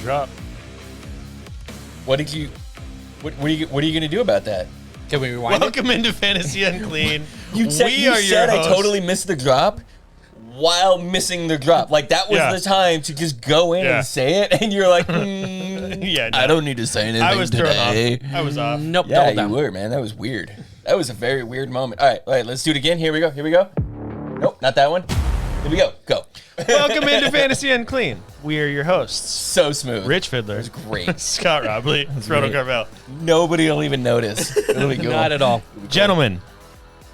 drop. What are you gonna do about that? Can we rewind? Welcome into Fantasy Unclean. You said I hosts. totally missed the drop while missing the drop. Like that was Yeah. the time to just go in Yeah. and say it, and you're like, Yeah, no. I don't need to say anything I was thrown today. off. I was off. Nope. Yeah, double you down. were, man. That was weird. That was a very weird moment. All right, let's do it again. Here we go. Nope, not that one. Here we go. Go. Welcome into Fantasy Unclean. We are your hosts. So smooth. Rich Fiddler. Great. Scott Robley. Frodo great. Carvel. Nobody will even notice. It'll be cool. Not at all. Gentlemen,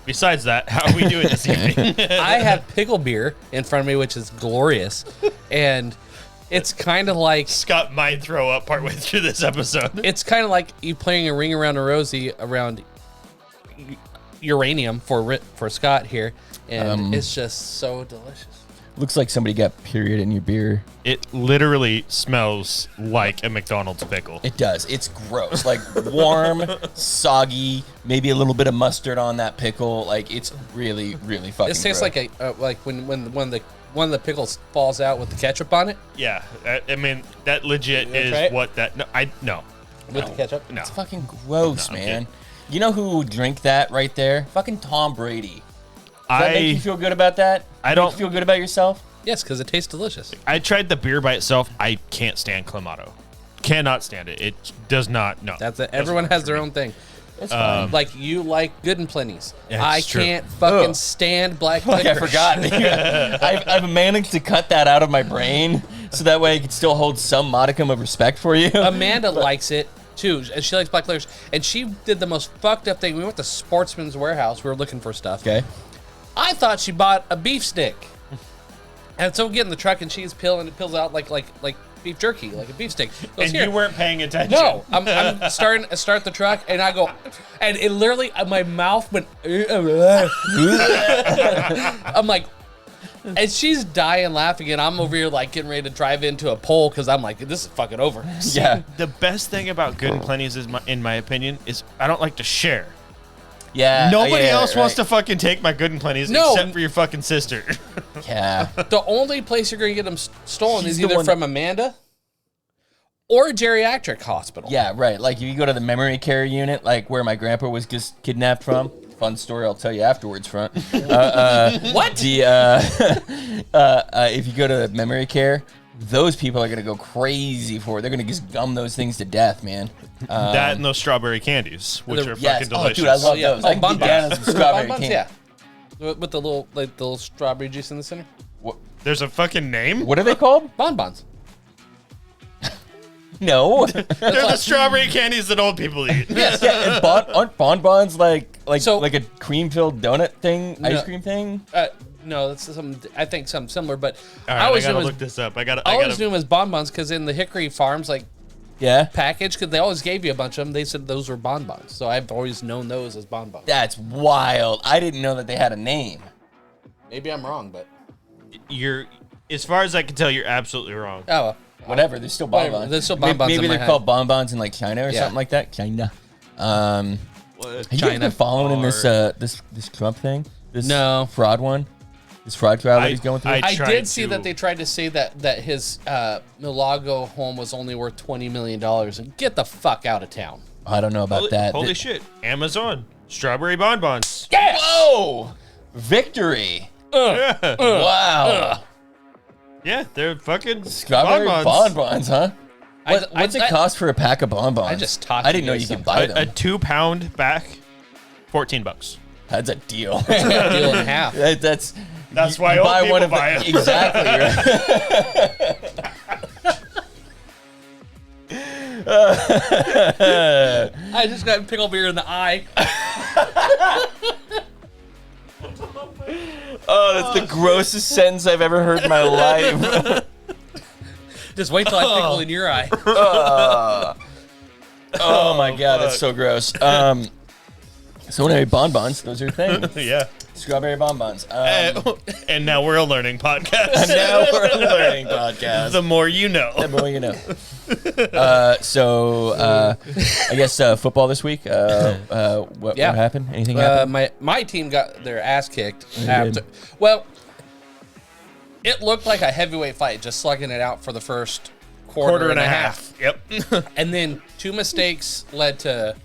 besides that, how are we doing this evening? I have pickle beer in front of me, which is glorious, and it's kind of like Scott might throw up partway through this episode. you playing a ring around a rosy around uranium for Scott here, and it's just so delicious. Looks like somebody got period in your beer. It literally smells like a McDonald's pickle. It does. It's gross. Like warm, soggy, maybe a little bit of mustard on that pickle. Like it's really, really fucking This tastes gross. like when one of the pickles falls out with the ketchup on it. Yeah, I mean that legit That's is right. what that. No, With the ketchup. no. It's fucking gross, No, man. okay. You know who would drink that right there? Fucking Tom Brady. Does that make you I feel good about that? I Make don't- you feel good about yourself? Yes, because it tastes delicious. I tried the beer by itself. I can't stand Clamato. Cannot stand it. It does not. No. That's it. Doesn't Everyone work has for their me. own thing. It's fine. Like you like Good and Plenty's. Yeah, I it's true. can't fucking Ugh. stand black Like liquor. I forgot. I've managed to cut that out of my brain so that way I can still hold some modicum of respect for you. Amanda likes it too, and she likes black liquors. And she did the most fucked up thing. We went to Sportsman's Warehouse. We were looking for stuff. Okay. I thought she bought a beef stick, and so we get in the truck and she's peeling it, peels out like beef jerky, like a beef stick. Goes, And "Here." you weren't paying attention. No, I'm starting to start the truck, and I go, and it literally, my mouth went. I'm like, and she's dying laughing, and I'm over here like getting ready to drive into a pole because I'm like, this is fucking over. Yeah. The best thing about Good and Plenty's is, in my opinion, is I don't like to share. Yeah. Nobody yeah, else wants to right. fucking take my Good and Plenty's No. except for your fucking sister. Yeah. The only place you're gonna get them stolen She's is the either one from Amanda or a geriatric hospital. Yeah, right. Like if you go to the memory care unit, like where my grandpa was just kidnapped from. Fun story, I'll tell you afterwards, front. What? If you go to memory care, those people are gonna go crazy for it. They're gonna just gum those things to death, man. That and those strawberry candies, which are Yes. fucking delicious. Oh, dude, I love yeah. those. Oh, I can get bonbons. down on some strawberry Bonbons, candy. yeah. With the little strawberry juice in the center. There's a fucking name? What are they called? Bonbons. No. They're the strawberry candies that old people eat. Yes. Yeah, and aren't bonbons like So- like a cream-filled donut thing, No. ice cream thing? No, that's I think something similar, but All I right, I always gotta knew look as, this up. I always knew them as bonbons because in the Hickory Farms Yeah. package, because they always gave you a bunch of them, they said those were bonbons. So I've always known those as bonbons. That's wild. I didn't know that they had a name. Maybe I'm wrong, but You're, as far as I can tell, you're absolutely wrong. oh well. Whatever, they're still Whatever, bonbons. they're still Maybe- bonbons in Maybe my they're head. called bonbons in like China or Yeah. something like that. China. Have you guys China been following in this are- this Trump thing? This No. fraud one. This fraud trial that he's going through. I tried did see to- that they tried to say that his Milagro home was only worth $20 million. And get the fuck out of town. I don't know about that. Holy shit. Amazon. Strawberry bonbons. Yes! Whoa! Victory! Wow! Yeah, they're fucking Strawberry bonbons, huh? What's it I- cost for a pack of bonbons? I just talked I to didn't know you you could sometime. buy A them. 2-pound back, $14. That's a deal. Deal and a half. That's why you old buy people one of buy 'em. Exactly. Right. I just got pickle beer in the eye. Oh, that's the grossest sentence I've ever heard in my life. Just wait till I pickle in your eye. Oh my god, that's so gross. So anyway, bonbons, those are things. Yeah. Strawberry bonbons. And now we're a learning podcast. Now we're a learning podcast. The more you know. The more you know. I guess football this week. What happened? Anything happened? My team got their ass kicked after. Well, it looked like a heavyweight fight, just slugging it out for the first quarter and a half. Yep. And then 2 mistakes led to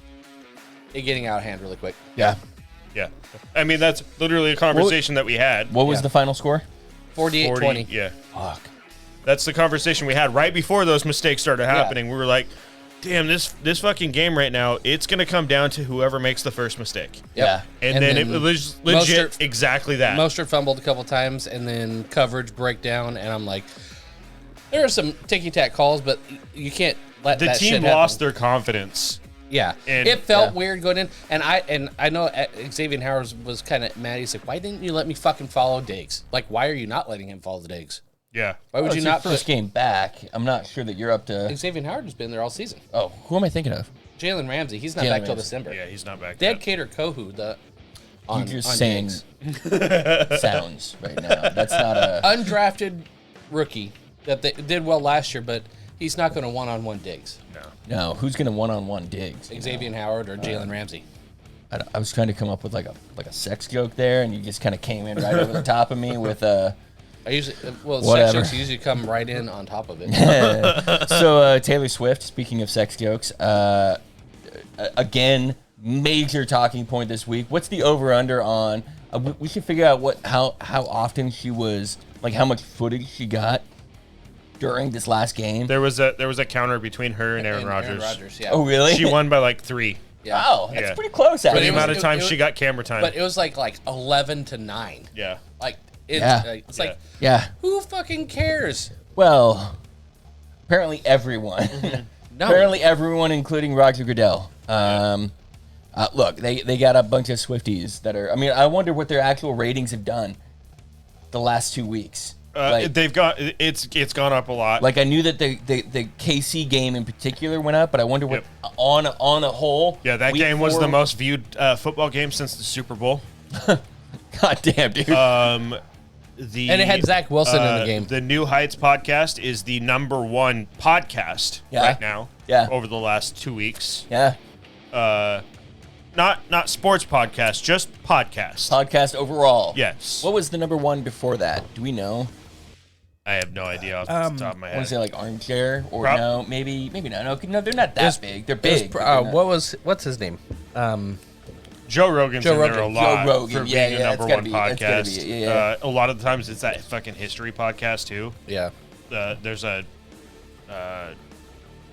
it getting out of hand really quick. Yeah. Yeah. I mean, that's literally a conversation that we had. What was Yeah. the final score? 48-20. Yeah. Fuck. That's the conversation we had right before those mistakes started happening. We were like, damn, this fucking game right now, it's going to come down to whoever makes the first mistake. Yep. And then it was legit exactly that. Mostert fumbled a couple times, and then coverage breakdown, and I'm like, there are some ticky-tack calls, but you can't let the that team shit lost happen. their confidence. Yeah, And- it felt Yeah. weird going in, and I know Xavier Howard was kind of mad. He's like, "Why didn't you let me fucking follow Diggs? Like, why are you not letting him follow the Diggs? Yeah. Why would It's you your not first game back? I'm not sure that you're up to. Xavier Howard has been there all season. Oh, who am I thinking of? Jalen Ramsey, he's not Jalen back till Ramsey. December. Yeah, he's not back They had yet. Cater Kohu on You're just on saying Diggs. sounds right now. That's not a. Undrafted rookie that they did well last year, but he's not going to one-on-one Diggs. No. No, who's gonna one-on-one Diggs? Xavier Howard or Jalen Ramsey. I was trying to come up with like a sex joke there, and you just kind of came in right over the top of me with I usually, well, Whatever. sex jokes usually come right in on top of it. So Taylor Swift. Speaking of sex jokes, again, major talking point this week. What's the over/under on? We should figure out how often she was, like, how much footage she got during this last game. There was a counter between her and Aaron Rodgers. Yeah. Oh, really? She won by like 3. Yeah. Wow, that's Yeah. pretty close. For Actually. the it was- amount of time it was- she got camera time. But it was like 11-9. yeah. Like it's, Yeah. it's Yeah. like Yeah. who fucking cares? Well, apparently everyone. No. Apparently everyone, including Roger Goodell. Look, they got a bunch of Swifties that are. I mean, I wonder what their actual ratings have done the last 2 weeks. They've got it's gone up a lot. Like I knew that the KC game in particular went up, but I wonder what on the whole. yeah, that week game was 4 the most viewed football game since the Super Bowl. God damn, dude. And it had Zach Wilson in the game. The New Heights podcast is the #1 podcast Yeah. right now. Yeah. Over the last 2 weeks. Yeah. Not sports podcast, just podcast. Podcast overall. Yes. What was the #1 before that? Do we know? I have no idea off the top of my I want head. to say like Armchair or Prob- no, maybe not. No, they're not that was- big. They're It was big. pr- but they're not- what's his name? Joe Rogan's Joe in there a Rogan. lot Joe Rogan, for yeah, being yeah, a it's #1 gotta be- podcast. yeah. A lot of the times it's that fucking history podcast too. Yeah. There's a I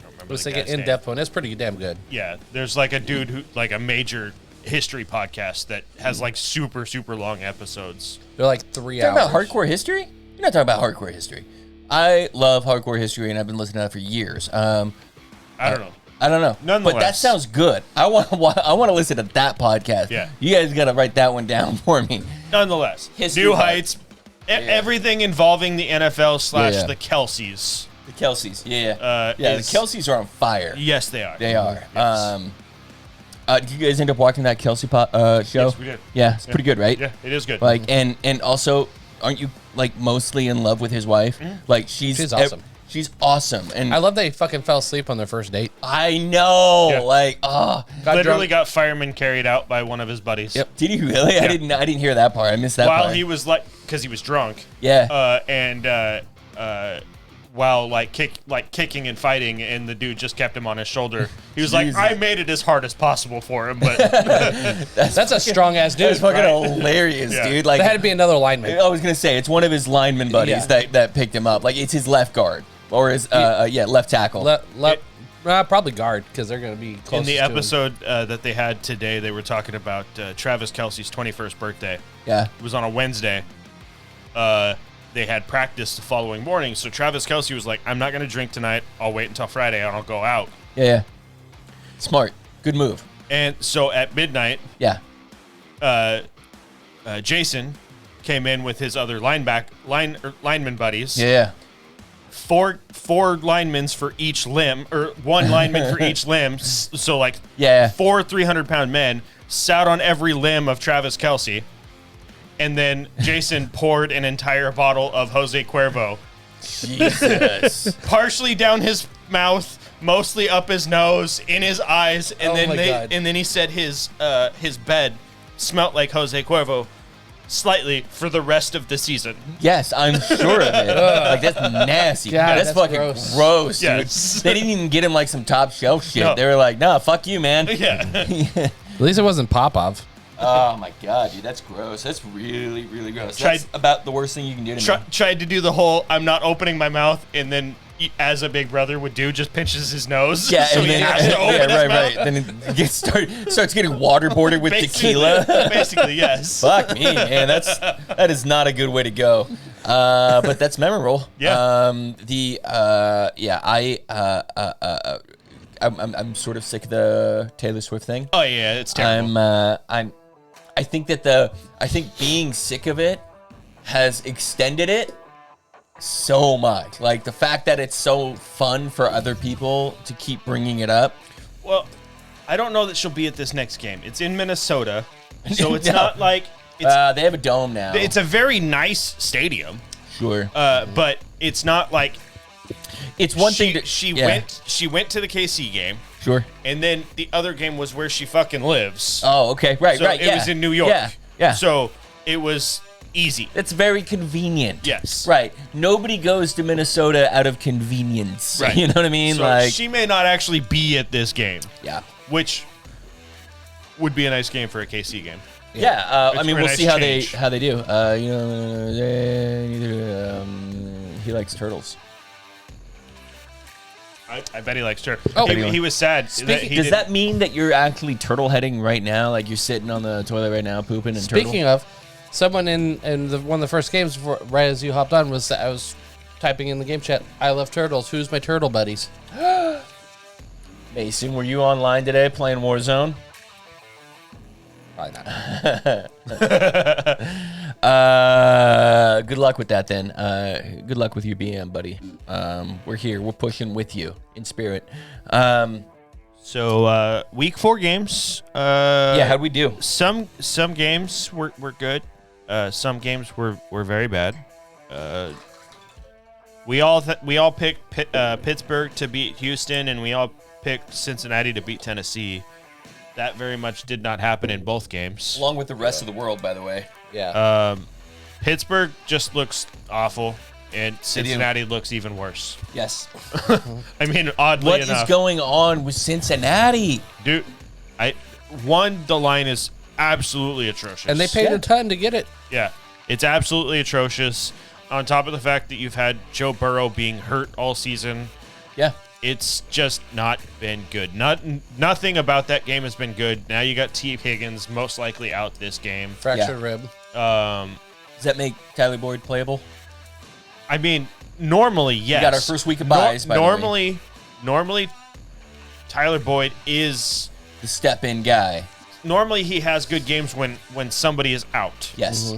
don't remember It's the like an guy's name. in-depth one. It's pretty damn good. Yeah, there's like a dude who like a major history podcast that has like super long episodes. They're like 3 Talking hours. about hardcore history? You're not talking about hardcore history. I love hardcore history, and I've been listening to that for years. I don't know. I don't know, but that Nonetheless. sounds good. I want to listen to that podcast. Yeah. You guys gotta write that one down for me. Nonetheless, History New buff. Heights, everything involving the NFL / Yeah, yeah. the Kelseys. The Kelseys, yeah, the is- Kelseys are on fire. Yes, they are. They are. Yes. Did you guys end up watching that Kelsey show? Yes, we did. Yeah, it's pretty good, right? Yeah, it is good. Like, and also, aren't you like mostly in love with his wife? Like, she's awesome. She's awesome, and I love they fucking fell asleep on their first date. I know, Yeah. like, oh, Literally got fireman carried out by one of his buddies. Yep. did he really? Yeah. I didn't hear that part. I missed that While part. he was like, because he was drunk. Yeah. While kicking and fighting, and the dude just kept him on his shoulder. He was like, Jesus. I made it as hard as possible for him, but That's a strong ass dude. That's fucking right? hilarious, Yeah. dude. Like, There had to be another lineman. I was gonna say it's one of his lineman buddies Yeah. that picked him up. Like, it's his left guard or his left tackle. Probably guard because they're going to be close. in the episode that they had today, they were talking about Travis Kelce's 21st birthday. Yeah. It was on a Wednesday. They had practice the following morning, so Travis Kelce was like, I'm not going to drink tonight. I'll wait until Friday and I'll go out. Yeah. Smart. Good move. And so at midnight, Yeah. Jason came in with his other lineman buddies. Yeah. Four linemen for each limb, or one lineman for each limb. So like Yeah. 4 300-pound men sat on every limb of Travis Kelce. And then Jason poured an entire bottle of Jose Cuervo, Jesus. partially down his mouth, mostly up his nose, in his eyes, and Oh my God. then he said his bed smelt like Jose Cuervo. slightly for the rest of the season. Yes, I'm sure of it. Like, that's nasty. God, that's fucking gross, dude. Yes. They didn't even get him like some top shelf shit. No. They were like, nah, fuck you, man. Yeah. At least it wasn't Popov. Oh my god, dude, that's gross. That's really, really gross. Tried- That's about the worst thing you can do to me. Tried to do the whole I'm not opening my mouth, and then as a big brother would do, just pinches his nose. Yeah, so and he then has to open his mouth. Then it gets starts getting waterboarded with tequila. Basically, yes. Fuck me, man. That is not a good way to go. But that's memorable. Yeah. I'm sort of sick of the Taylor Swift thing. Oh yeah, it's terrible. I think being sick of it has extended it so much. Like the fact that it's so fun for other people to keep bringing it up. Well, I don't know that she'll be at this next game. It's in Minnesota, so it's No. not like it's. They have a dome now. It's a very nice stadium, Sure. but it's not like It's one she, thing to she went to the KC game, Sure. and then the other game was where she fucking lives. Oh, okay. Right, so right. it Yeah. was in New York. Yeah. Yeah. So it was easy. It's very convenient. Yes. Right. Nobody goes to Minnesota out of convenience. Right. You know what I mean? So like, she may not actually be at this game, yeah. which would be a nice game for a KC game. Yeah. I It's mean, for a we'll nice see how change. they do. He likes turtles. I bet he likes turtle. Oh. He was sad. Does that mean that you're actually turtle heading right now? Like you're sitting on the toilet right now, pooping and Speaking of, someone in one of the first games, right as you hopped on, was I was typing in the game chat, I love turtles. Who's my turtle buddies? Mason, were you online today playing Warzone? Probably not. Good luck with that then. Good luck with your BM, buddy. We're here. We're pushing with you in spirit. So week 4 games. Yeah, how'd we do? Some games were good. Some games were very bad. We all picked Pittsburgh to beat Houston, and we all picked Cincinnati to beat Tennessee. That very much did not happen in both games. Along with the rest of the world, by the way. Yeah. Pittsburgh just looks awful, and Cincinnati looks even worse. Yes. I mean, oddly What is enough, going on with Cincinnati? dude. The line is absolutely atrocious, and they paid Yeah. a ton to get it. Yeah, it's absolutely atrocious. On top of the fact that you've had Joe Burrow being hurt all season, Yeah. it's just not been good. Nothing about that game has been good. Now you got T. Higgins most likely out this game. Fractured rib. Does that make Tyler Boyd playable? I mean, normally, yes. got our first week of buys, by the way. Normally, Tyler Boyd is. The step-in guy. Normally, he has good games when somebody is out. Yes.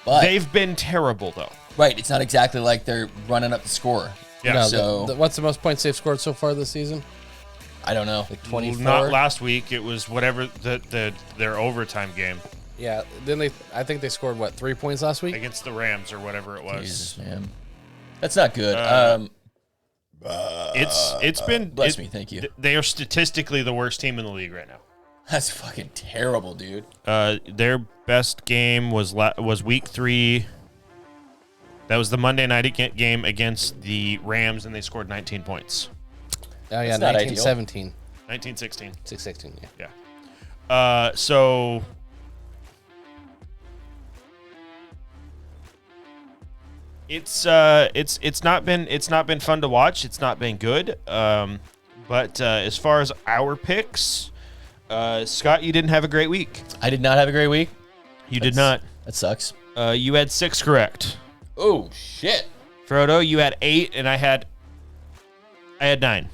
But, They've been terrible though. right, it's not exactly like they're running up the score. Yeah. No, So- what's the most points they've scored so far this season? I don't know. Like 24. Not last week. It was whatever their overtime game Yeah. Then I think they scored what 3 points last week. against the Rams or whatever it was. Jesus, man. That's not good. It's been Bless me, thank you. They are statistically the worst team in the league right now. That's fucking terrible, dude. Their best game was week 3. That was the Monday night game against the Rams, and they scored 19 points. Oh yeah, That's not 1917. 19-16. 616. Yeah. Yeah. So it's not been fun to watch. It's not been good. But as far as our picks, Scott, you didn't have a great week. I did not have a great week. You did not. That sucks. You had 6 correct. Oh, shit. Frodo, you had 8, and I had 9.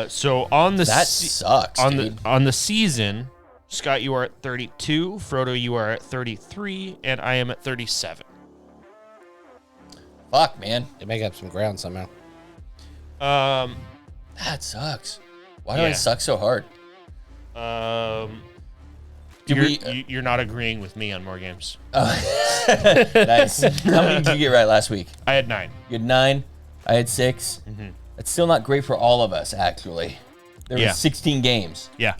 So on the That sucks, dude. on the season, Scott, you are at 32. Frodo, you are at 33, and I am at 37. Fuck, man. They make up some ground somehow. That sucks. Why do I Yeah. suck so hard? You're not agreeing with me on more games. Nice. How many did you get right last week? I had 9. You had 9. I had 6. That's still not great for all of us, actually. There Yeah. were 16 games. Yeah.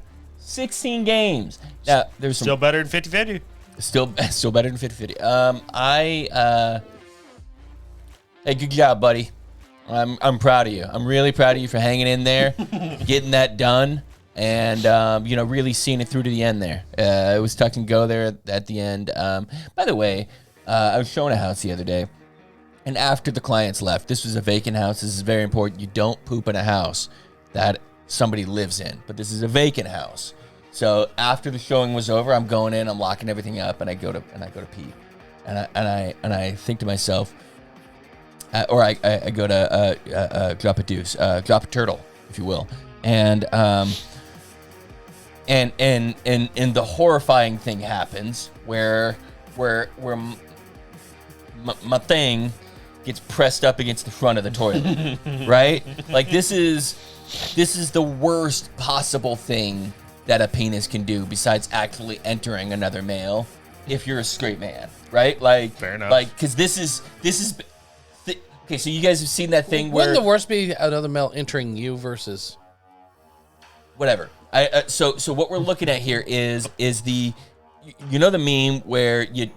16 games. Now, there's some Still better than 50-50. Still better than 50-50. Hey, good job, buddy. I'm proud of you. I'm really proud of you for hanging in there, getting that done, and really seeing it through to the end there. It was touch and go there at the end. By the way, I was showing a house the other day, and after the clients left, this was a vacant house. This is very important. You don't poop in a house that somebody lives in, but this is a vacant house. So after the showing was over, I'm going in, I'm locking everything up, and I go to pee, and I think to myself, or I go to drop a deuce, drop a turtle, if you will, and the horrifying thing happens where my thing gets pressed up against the front of the toilet, right? Like this is the worst possible thing that a penis can do besides actually entering another male if you're a straight man, right? Like, Fair enough. Like, because this is okay. So you guys have seen that thing where Wouldn't the worst be another male entering you versus? whatever. So what we're looking at here is the the meme where you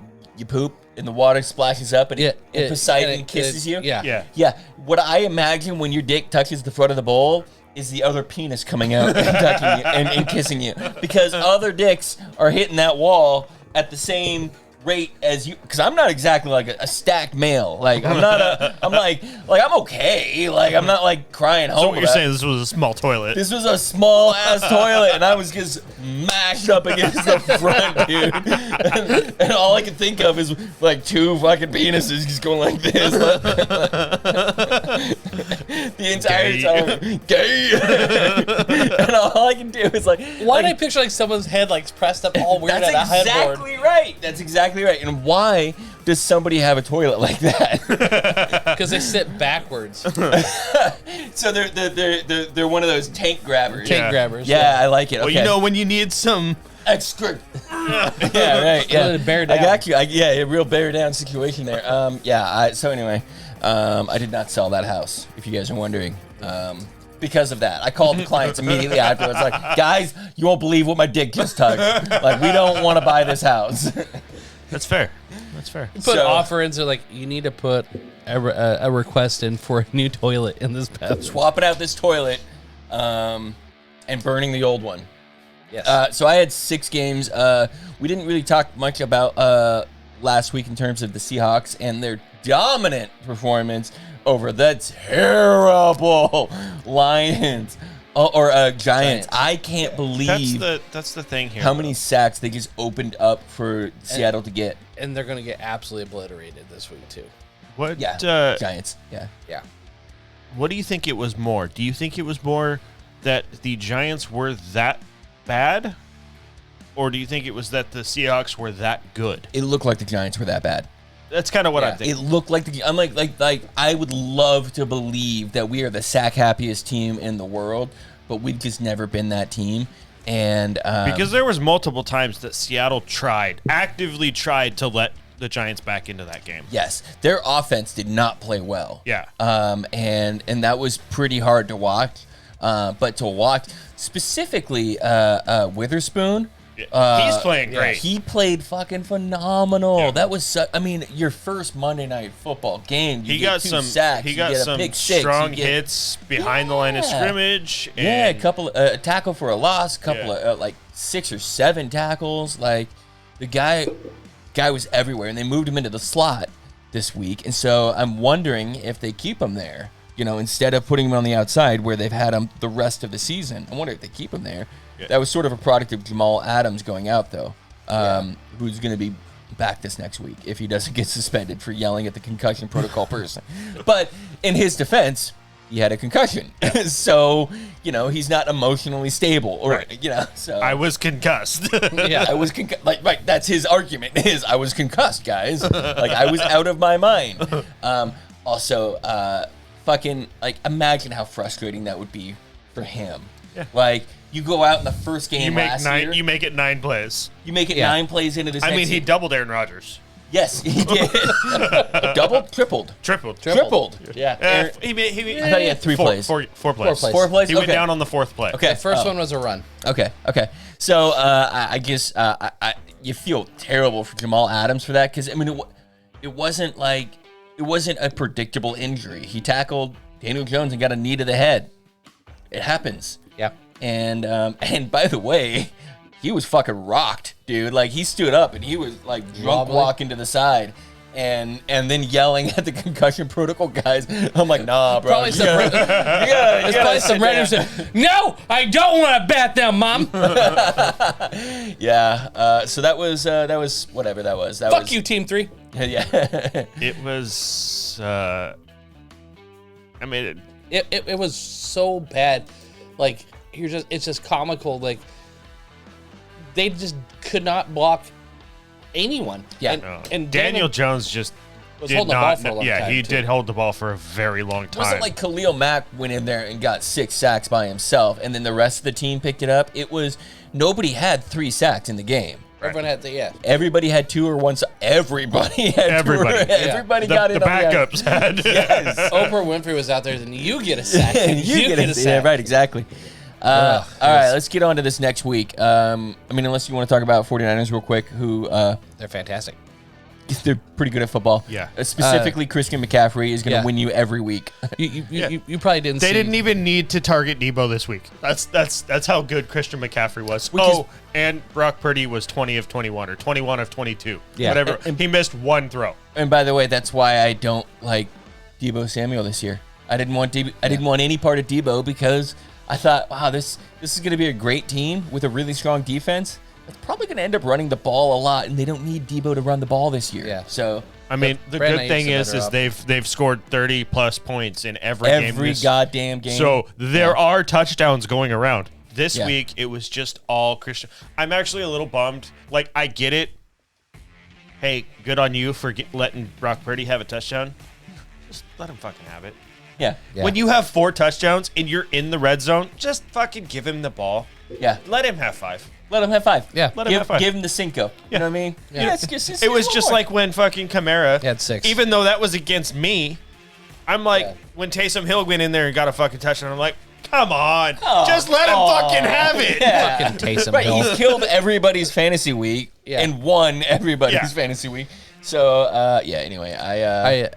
poop and the water splashes up and Poseidon kisses you. Yeah. Yeah. What I imagine when your dick touches the front of the bowl is the other penis coming out and touching you and kissing you, because other dicks are hitting that wall at the same rate as you. Because I'm not exactly like a stacked male. Like I'm okay. Like I'm not like crying home. So what you're about it. saying, this was a small toilet. This was a small ass toilet, and I was just mashed up against the front, dude. And all I could think of is like two fucking penises just going like this the entire time. Gay. And all I can do is like. Why did I picture like someone's head like pressed up all weird at a That's headboard? exactly right. That's exactly right. And why does somebody have a toilet like that? Because they sit backwards. So they're one of those tank grabbers. Tank grabbers. Yeah, I like it. Well, Okay. when you need some. Extra. Yeah, right. Yeah, Bear down. I got you. A real bear down situation there. So anyway, I did not sell that house, if you guys are wondering. Because of that, I called the clients immediately afterwards. Like, guys, you won't believe what my dick just touched. Like, we don't want to buy this house. That's fair. That's fair. Put So- offer in, so like you need to put a request in for a new toilet in this bathroom. Swapping out this toilet, and burning the old one. Yes. So I had 6 games. We didn't really talk much about last week in terms of the Seahawks and their dominant performance over the terrible Lions or Giants. I can't believe That's the thing here. how many sacks they just opened up for Seattle to get. And they're gonna get absolutely obliterated this week too. What? Yeah, Giants. Yeah. Yeah. What do you think it was more? Do you think it was more that the Giants were that bad, or do you think it was that the Seahawks were that good? It looked like the Giants were that bad. That's kind of what I'm It thinking. looked like I'm like I would love to believe that we are the sack happiest team in the world, but we've just never been that team. And Because there was multiple times that Seattle actively tried to let the Giants back into that game. yes, their offense did not play well. Yeah. And that was pretty hard to watch. But to watch specifically Witherspoon. He's playing great. He played fucking phenomenal. Yeah. That was your first Monday Night Football game. You He get got 2 some. sacks. He you got get a some pick six, strong you get- hits behind the line of Yeah. scrimmage. And Yeah, a couple a tackle for a loss, couple of like 6 or 7 tackles. Like the guy was everywhere, and they moved him into the slot this week. And so I'm wondering if they keep him there, instead of putting him on the outside where they've had him the rest of the season. I wonder if they keep him there. Yeah. That was sort of a product of Jamal Adams going out though, who's going to be back this next week if he doesn't get suspended for yelling at the concussion protocol person. But in his defense, he had a concussion. So, he's not emotionally stable or, Right. so. I was concussed. Yeah. I was concussed. Right, that's his argument is I was concussed, guys. Like, I was out of my mind. Also, fucking, imagine how frustrating that would be for him. Yeah. Like, you go out in the first game You make last 9. year. You make it 9 plays. You make it Yeah. 9 plays into this I next mean, he year. doubled Aaron Rodgers. Yes, he did. Double, tripled. Tripled. Yeah. He I thought he had three plays. Four plays. Four plays. Four plays. He went down on the fourth play. Okay. The first one was a run. Okay. So I guess you feel terrible for Jamal Adams for that because I mean it wasn't a predictable injury. He tackled Daniel Jones and got a knee to the head. It happens. Yeah. And by the way, he was fucking rocked, dude. Like he stood up and he was like drunk Wobbly. walking to the side. And then yelling at the concussion protocol guys. I'm like, nah, bro. Probably some random shit. No, I don't want to bat them, Mom. Yeah. So that was whatever that was. That Fuck was, you, Team 3. Yeah. It was. I mean, It was so bad. Like it's just comical. Like they just could not block anyone. Yeah. And Daniel Jones just was did holding the ball not. for a long Yeah, time, he too. did hold the ball for a very long It time. wasn't like Khalil Mack went in there and got 6 sacks by himself, and then the rest of the team picked it up. It was nobody had 3 sacks in the game. everyone had to, yeah. Everybody had 2 or 1. Everybody had Everybody. 2 everybody the, got it. the on backups had. Yes. Oprah Winfrey was out there, and you get a sack. And you get a sack. Yeah, right, exactly. All right, let's get on to this next week. I mean, unless you want to talk about 49ers real quick, who They're fantastic. they're pretty good at football. Yeah. Specifically, Christian McCaffrey is going to yeah. win you every week. You probably didn't. They see, didn't even need to target Debo this week. That's how good Christian McCaffrey was. Because- And Brock Purdy was 20 of 21 or 21 of 22. Yeah. Whatever. He missed one throw. And by the way, that's why I don't like Debo Samuel this year. I didn't want any part of Debo because I thought, wow, this is going to be a great team with a really strong defense. It's probably going to end up running the ball a lot, and they don't need Debo to run the ball this year. Yeah. So I mean, the Brandon good thing Ayuk's is better up. they've scored 30 plus points in every game. every goddamn game. So there are touchdowns going around. This Yeah. week it was just all Christian. I'm actually a little bummed. Like I get it. Hey, good on you for letting Brock Purdy have a touchdown. Just let him fucking have it. yeah, Yeah. When you have 4 touchdowns and you're in the red zone, just fucking give him the ball. yeah. Let him have 5. Let him have 5. Yeah. Let him have 5. Give him the Cinco. You know what I mean? Yeah. It It was just like when fucking Kamara He had 6. Even though that was against me, I'm like, Yeah. when Taysom Hill went in there and got a fucking touchdown, I'm like, come on, just let him fucking have it. fucking Taysom Right, Hill. he's killed everybody's fantasy week Yeah. and won everybody's Yeah. fantasy week. So, yeah, anyway,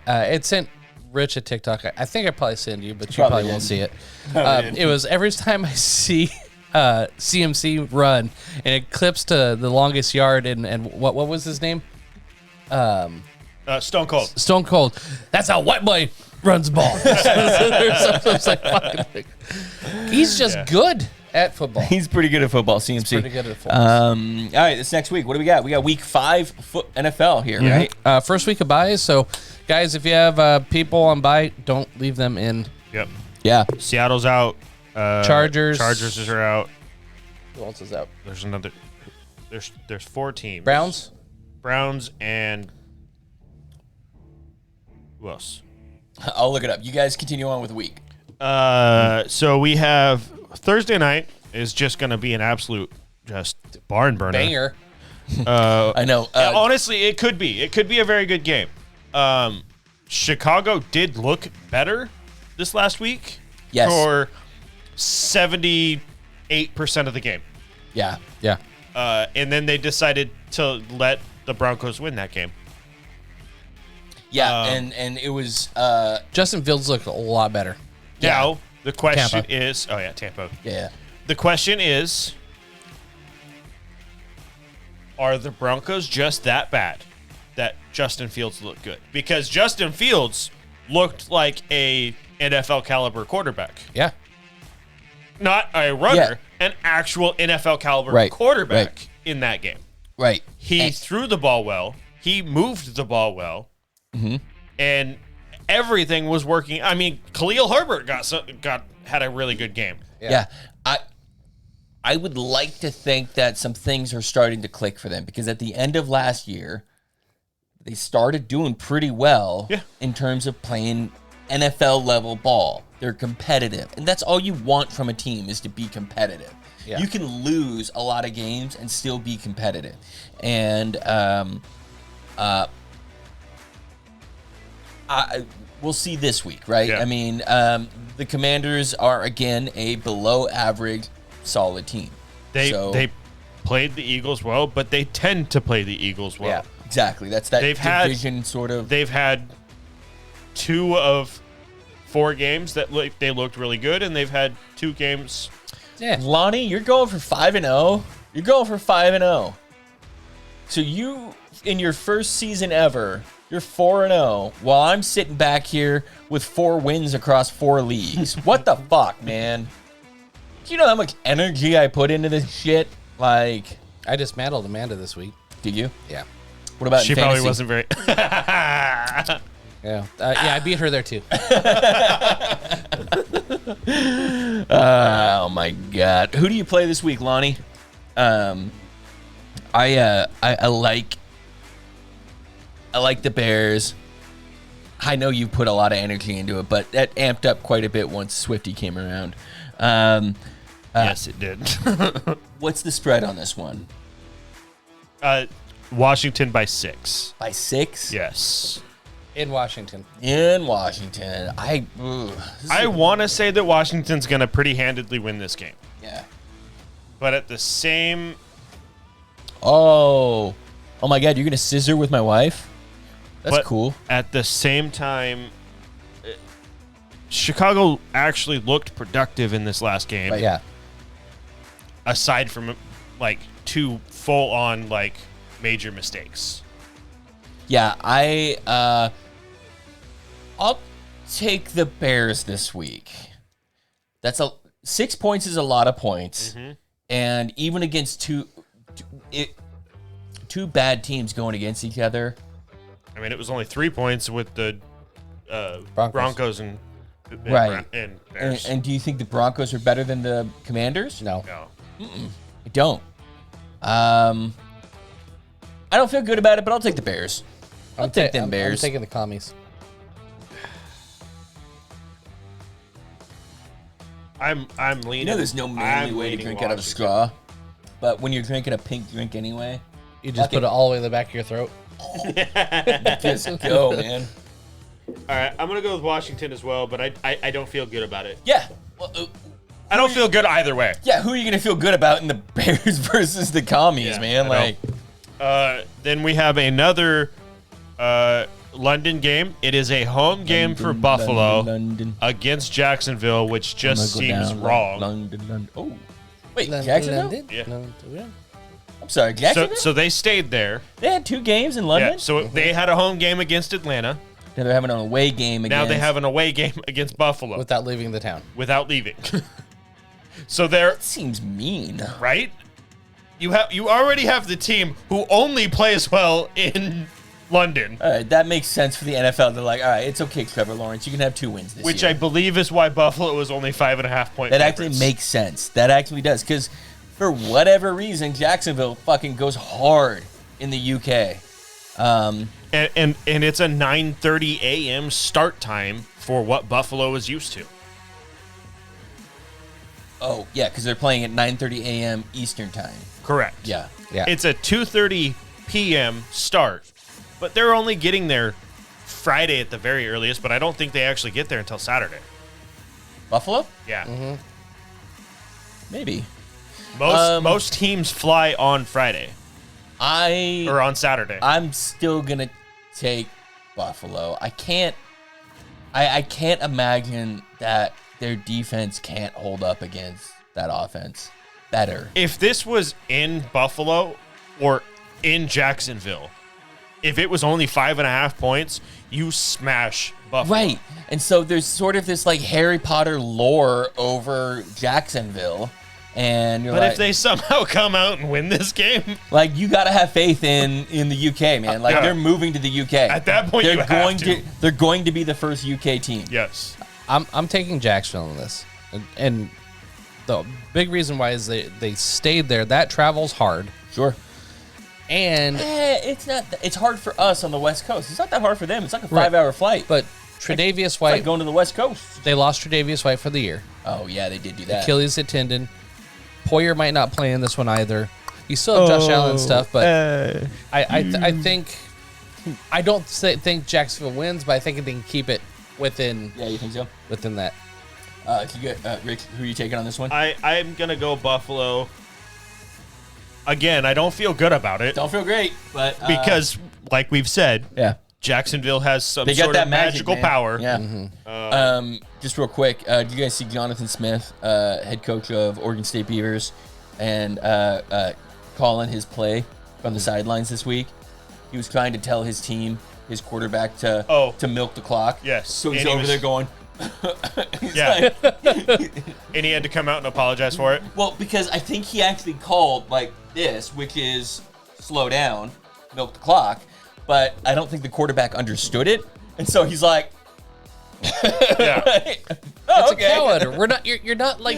It sent Rich a TikTok. I think I probably sent you, but you Probably probably won't didn't. see it. It was every time I see CMC run, and it clips to the longest yard, and what was his name? Stone Cold. Stone Cold. That's how white boy runs ball. It's like, fucking- he's just good at football. he's pretty good at football, CMC. pretty good at football. All right, this next week, what do we got? We got week 5 NFL here, right? First week of buys. So, guys, if you have people on buy, don't leave them in. Yep. Yeah. Seattle's out. Chargers. Chargers are out. Who else is out? There's another. There's 4 teams. Browns. And who else? I'll look it up. You guys continue on with the week. So we have Thursday night is just going to be an absolute just barn burner. Banger. I know. Honestly, it could be. It could be a very good game. Chicago did look better this last week. Yes. For 78% of the game. Yeah. Yeah. And then they decided to let the Broncos win that game. Yeah, and it was Justin Fields looked a lot better. Now, the question Tampa. is... Oh, yeah, Tampa. yeah. The question is, are the Broncos just that bad that Justin Fields looked good? Because Justin Fields looked like a NFL caliber quarterback. Yeah. Not a runner, Yeah. an actual NFL caliber Right, quarterback right. in that game. Right. He threw the ball well. He moved the ball well. Mm-hmm. And everything was working. I mean, Khalil Herbert had a really good game. Yeah. I would like to think that some things are starting to click for them because at the end of last year, they started doing pretty well in terms of playing NFL level ball. They're competitive. And that's all you want from a team is to be competitive. Yeah. You can lose a lot of games and still be competitive. And we'll see this week, right? Yeah. I mean, the Commanders are again a below average solid team. They played the Eagles well, but they tend to play the Eagles well. Yeah, exactly. That's that They've had- division sort of. They've had 2 of 4 games that they looked really good, and they've had 2 games. Yeah. Lonnie, you're going for 5-0. You're going for 5-0. So you, in your first season ever, you're 4-0, while I'm sitting back here with 4 wins across 4 leagues. What the fuck, man? Do you know how much energy I put into this shit? Like, I dismantled Amanda this week. did you? Yeah. What about She in probably fantasy? wasn't very. Yeah. I beat her there too. Oh my god. Who do you play this week, Lonnie? I like the Bears. I know you put a lot of energy into it, but that amped up quite a bit once Swifty came around. Yes, it did. What's the spread on this one? Washington by 6. By 6? Yes. In Washington. In Washington. I want to say that Washington's going to pretty handedly win this game. yeah. But at the same... Oh my god, you're gonna scissor with my wife? That's but cool. At the same time, Chicago actually looked productive in this last game. Right. Yeah. Aside from, like, 2 full-on, like, major mistakes. Yeah, I'll take the Bears this week. 6 points is a lot of points, and even against two bad teams going against each other. I mean, it was only 3 points with the Broncos. Broncos and Right. and Bears. And do you think the Broncos are better than the Commanders? No. No. I don't. I don't feel good about it, but I'll take the Bears. I'll take them I'm Bears. taking the commies. I'm leaning. You know, there's no manly I'm way to leaning drink out of a Washington. straw, but when you're drinking a pink drink anyway, You just Okay. put it all the way in the back of your throat. just go, man. All right, I'm gonna go with Washington as well, but I don't feel good about it. Yeah. Well, I don't feel good either way. yeah, who are you gonna feel good about in the Bears versus the Commies, Yeah, man? I Like, Then we have another London game. It is a home game for Buffalo London. against Jacksonville, which just I'm gonna go seems down, wrong. London. Oh, wait, London, Jacksonville? London, Yeah. London. I'm sorry, Jacksonville. So they stayed there. They had 2 games in London. Yeah. So they had a home game against Atlanta. Now they're having an away game against. Now they have an away game against Buffalo Without leaving the town. without leaving. So they're Seems mean. right. You already have the team who only plays well in London, All right, that makes sense for the NFL. They're like, all right, it's okay, Trevor Lawrence. You can have 2 wins this which year. I believe is why Buffalo was only 5.5 point. That favorites. actually makes sense. That actually does. Because for whatever reason, Jacksonville fucking goes hard in the UK. and it's a 9:30 a.m. start time for what Buffalo is used to. Oh, yeah, because they're playing at 9:30 a.m. Eastern time. Correct. Yeah. Yeah. It's a 2:30 p.m. start, but they're only getting there Friday at the very earliest. But I don't think they actually get there until Saturday. Buffalo? Yeah. Maybe. Most teams fly on Friday I or on Saturday. I'm still gonna take Buffalo. I can't imagine that their defense can't hold up against that offense better. If this was in Buffalo or in Jacksonville, if it was only 5.5 points, you smash Buffalo. Right. And so there's sort of this like Harry Potter lore over Jacksonville. And you're But like, if they somehow come out and win this game, like you gotta have faith in the UK, man. Like Yeah. they're moving to the UK. At that point, they're you have going to. They're going to be the first UK team. yes. I'm taking Jacksonville in this. And the big reason why is they stayed there. That travels hard. Sure. And It's not. It's hard for us on the West Coast. It's not that hard for them. It's like a Right. 5-hour flight. but Tre'Davious It's like White, going to the West Coast. they lost Tre'Davious White for the year. Oh yeah, they did do that. Achilles tendon. Poyer might not play in this one either. You still have Josh Allen stuff, but I think I don't think Jacksonville wins, but I think they can keep it within Yeah, you think so? within that. Can you get, Rick, who are you taking on this one? I'm gonna go Buffalo. Again, I don't feel good about it Don't feel great, but because, like we've said, yeah, Jacksonville has some they got sort that of magic, magical man. power. Yeah. Just real quick, do you guys see Jonathan Smith, head coach of Oregon State Beavers, and calling his play from the sidelines this week? He was trying to tell his team, his quarterback, to milk the clock. Yes. So he's And he over was- there going. He's Yeah. like- And he had to come out and apologize for it. well, because I think he actually called like this, which is slow down, milk the clock, but I don't think the quarterback understood it, and so he's like, Yeah. "Oh, It's okay." a calendar. We're not. You're not like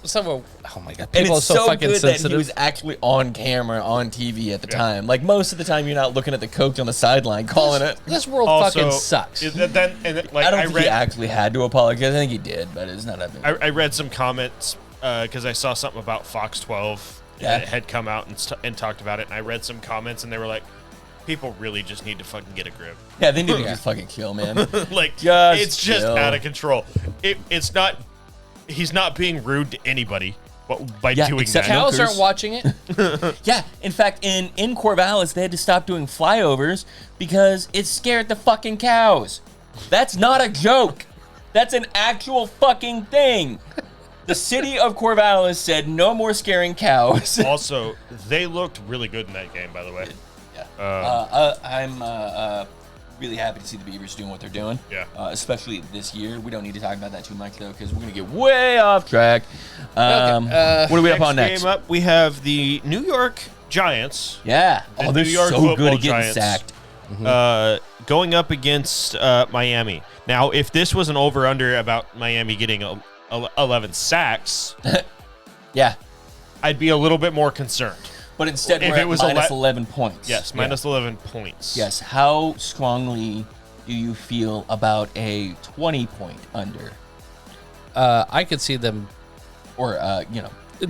some. Oh my god, And people are it's so, so fucking good that he sensitive. was actually on camera, on TV at the time. Like most of the time, you're not looking at the coach on the sideline calling it. This world Also, fucking sucks. Like I don't I think he read, actually had to apologize. I think he did, but it's not that big. I read some comments because I saw something about Fox 12 Yeah. that had come out and talked about it, and I read some comments, and they were like, "People really just need to fucking get a grip." Yeah, they need to just fucking chill, man. Like, Just it's just chill. out of control. It's not. He's not being rude to anybody, but by Yeah, doing except that. Cows milkers. aren't watching it. Yeah, in fact, in Corvallis, they had to stop doing flyovers because it scared the fucking cows. That's not a joke. That's an actual fucking thing. The city of Corvallis said no more scaring cows. Also, they looked really good in that game, by the way. Yeah. I'm really happy to see the Beavers doing what they're doing. Yeah. Especially this year. We don't need to talk about that too much though, because we're gonna get way off track. What are we up on next? Game up, we have the New York Giants Yeah. The Oh, they're New York so good Football at getting Giants. sacked. going up against Miami. Now, if this was an over/under about Miami getting 11 sacks, Yeah. I'd be a little bit more concerned. But instead, If we're it at was minus 11 11 points. Yes, minus 11 points. Yes. How strongly do you feel about a 20-point under? I could see them. Or,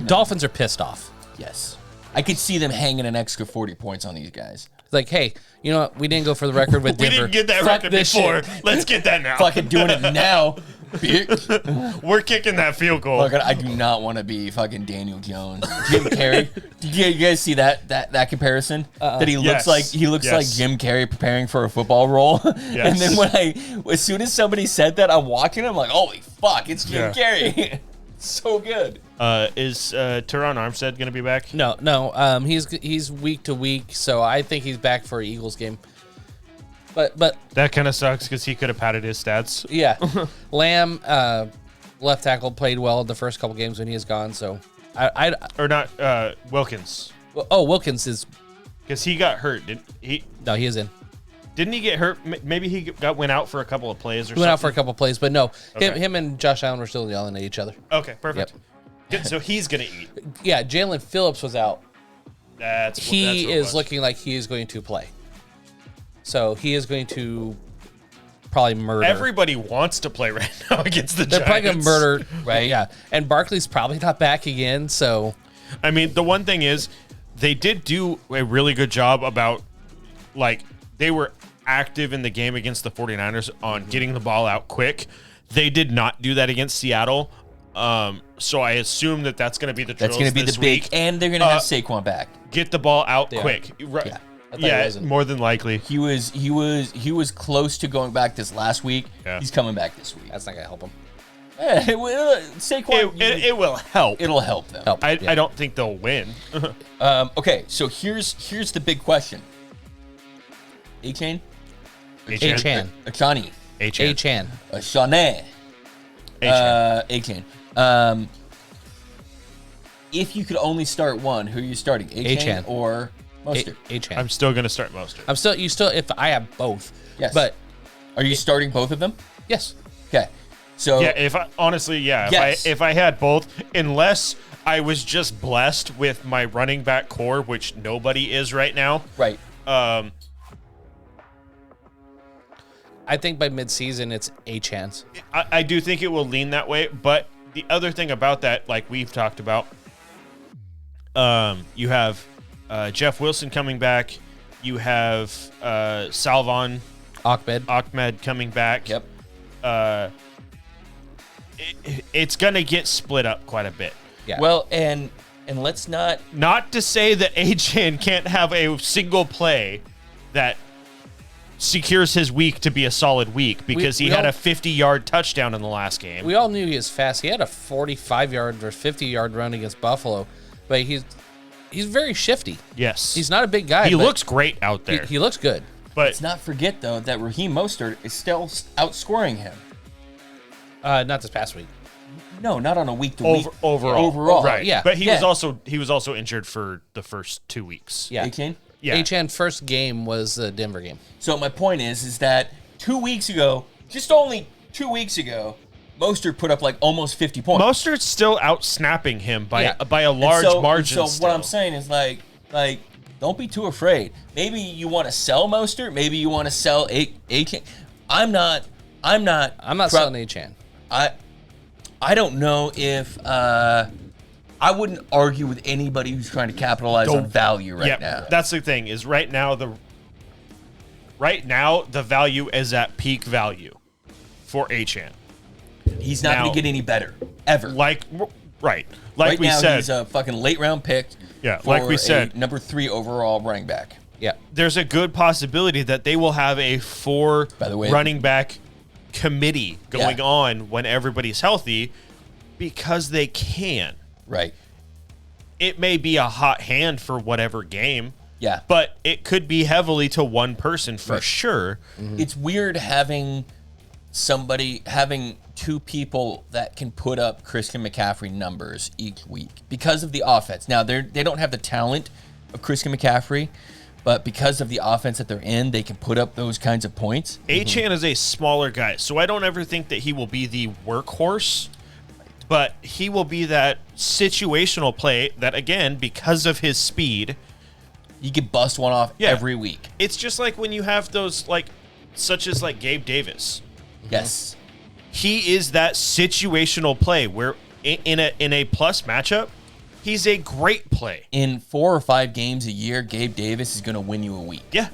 Dolphins are pissed off. yes. I could see them hanging an extra 40 points on these guys. Like, hey, you know what? We didn't go for the record with We Denver. didn't get that Fuck record this before. shit. Let's get that now. Fucking doing it now. Bitch. We're kicking that field goal. Look, I do not want to be fucking Daniel Jones. Jim Carrey. Did you guys see that comparison? That he looks Yes. like like Yes. Jim Carrey preparing for a football role. And then as soon as somebody said that, I'm watching. I'm like, holy fuck, it's Jim Carrey. So good. Is Teron Armstead going to be back? No. He's week to week, so I think he's back for an Eagles game. But That kind of sucks because he could have padded his stats. yeah, Lamb, left tackle, played well the first couple games when he is gone. So Or not, Wilkins. Wilkins is Because he got hurt. He is in. Didn't he get hurt? Maybe he went out for a couple of plays or He went out for a something. couple plays, but no, Okay. him and Josh Allen were still yelling at each other. Okay, perfect. Good, so he's going to eat. Yeah, Jalen Phillips was out. That's He what it is was. looking like he is going to play. So he is going to probably murder. Everybody wants to play right now against the They're Giants. probably going to murder, right? Yeah. And Barkley's probably not back again, so I mean, the one thing is, they did do a really good job about, like, they were active in the game against the 49ers on getting the ball out quick. They did not do that against Seattle. So I assume that that's going to be the drills That's going to be this the big, week. and they're going to have Saquon back. Get the ball out Yeah. quick. Right. Yeah. I thought he Yeah, wasn't. more than likely. He was close to going back this last week. Yeah. He's coming back this week. that's not going to help him. Saquon, It will help. it'll help them. Help. I don't think they'll win. Okay, so here's the big question. A-Chain? A-Chan. Achani. A-Chan. A-Chan. Shanae. A-Chan. A-Chain. If you could only start one, who are you starting? A-Chain A-Chan. or Mostert? A-Chan. I'm still going to start Mostert. If I have both. Yes. But Are you starting both of them? yes. Okay. So Yeah, if I honestly, yeah, Yes. if I had both, unless I was just blessed with my running back core, which nobody is right now. right. I think by midseason it's A-Chance. I do think it will lean that way, but the other thing about that, like we've talked about, you have Jeff Wilson coming back. You have Salvon Ahmed. coming back. Yep. It's going to get split up quite a bit. Yeah. Well, and let's not. Not to say that Achan can't have a single play that secures his week to be a solid week because he had a 50-yard touchdown in the last game. We all knew he was fast. He had a 45-yard or 50-yard run against Buffalo, but he's very shifty. Yes. He's not a big guy. He but looks great out there. He looks good. But Let's not forget though that Raheem Mostert is still outscoring him. Not this past week. No, not on a week-to-week. overall. Right. Yeah. But he Yeah. was also injured for the first 2 weeks. Yeah. Achane? Yeah. Achan first game was the Denver game. So my point is that 2 weeks ago, just only 2 weeks ago, Mostert put up like almost 50 points. Mostert's still out snapping him by Yeah. a large margin. So still. what I'm saying is like don't be too afraid. Maybe you want to sell Mostert. Maybe you want to sell Achane. I'm not selling Achan. I don't know if I wouldn't argue with anybody who's trying to capitalize on value right now. That's the thing is right now the value is at peak value for Achan. He's not going Now- to get any better ever. Like right we now, said, he's a fucking late round pick. Yeah, for like we a said. number 3 overall running back. Yeah. there's a good possibility that they will have a 4 By the way- running back committee going Yeah. on when everybody's healthy because they can. Right. It may be a hot hand for whatever game, Yeah. but it could be heavily to one person for Right. sure. It's weird having 2 people that can put up Christian McCaffrey numbers each week because of the offense. Now they don't have the talent of Christian McCaffrey, but because of the offense that they're in, they can put up those kinds of points. Achan is a smaller guy, so I don't ever think that he will be the workhorse, but he will be that situational play that, again, because of his speed, You can bust one off Yeah. every week. it's just like when you have those, such as Gabe Davis. Yes. He is that situational play where in a plus matchup, he's a great play. In 4 or 5 games a year, Gabe Davis is going to win you a week. Yeah,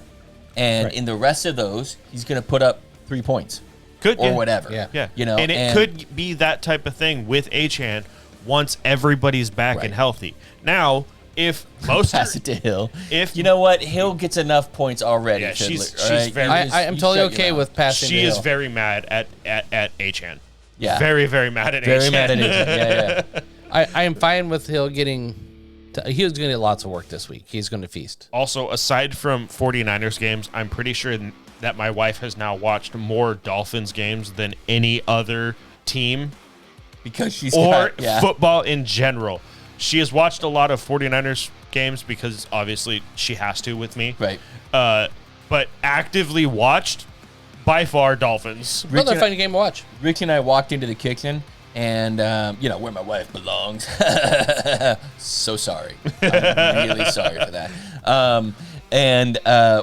And Right. in the rest of those, he's going to put up 3 points good. or yeah. whatever. Yeah. Yeah, You know, and it could be that type of thing with Achan once everybody's back Right. and healthy. Now, if pass most it to Hill. If- you know what, Hill gets enough points already. Yeah, Fiddler, she's all right? very- You I just- am you totally shut your okay mouth. with passing she to is Hill. very mad at Achan. Yeah. Very, very mad at very Achan. mad at it. Yeah, yeah. I am fine with Hill getting. He was going to get lots of work this week. He's going to feast. Also, aside from 49ers games, I'm pretty sure that my wife has now watched more Dolphins games than any other team Because she's or got, yeah. football in general. She has watched a lot of 49ers games because obviously she has to with me. Right. But actively watched by far Dolphins. Another and- fun game to watch. Rick and I walked into the kitchen, and where my wife belongs. So sorry. I'm really sorry for that. And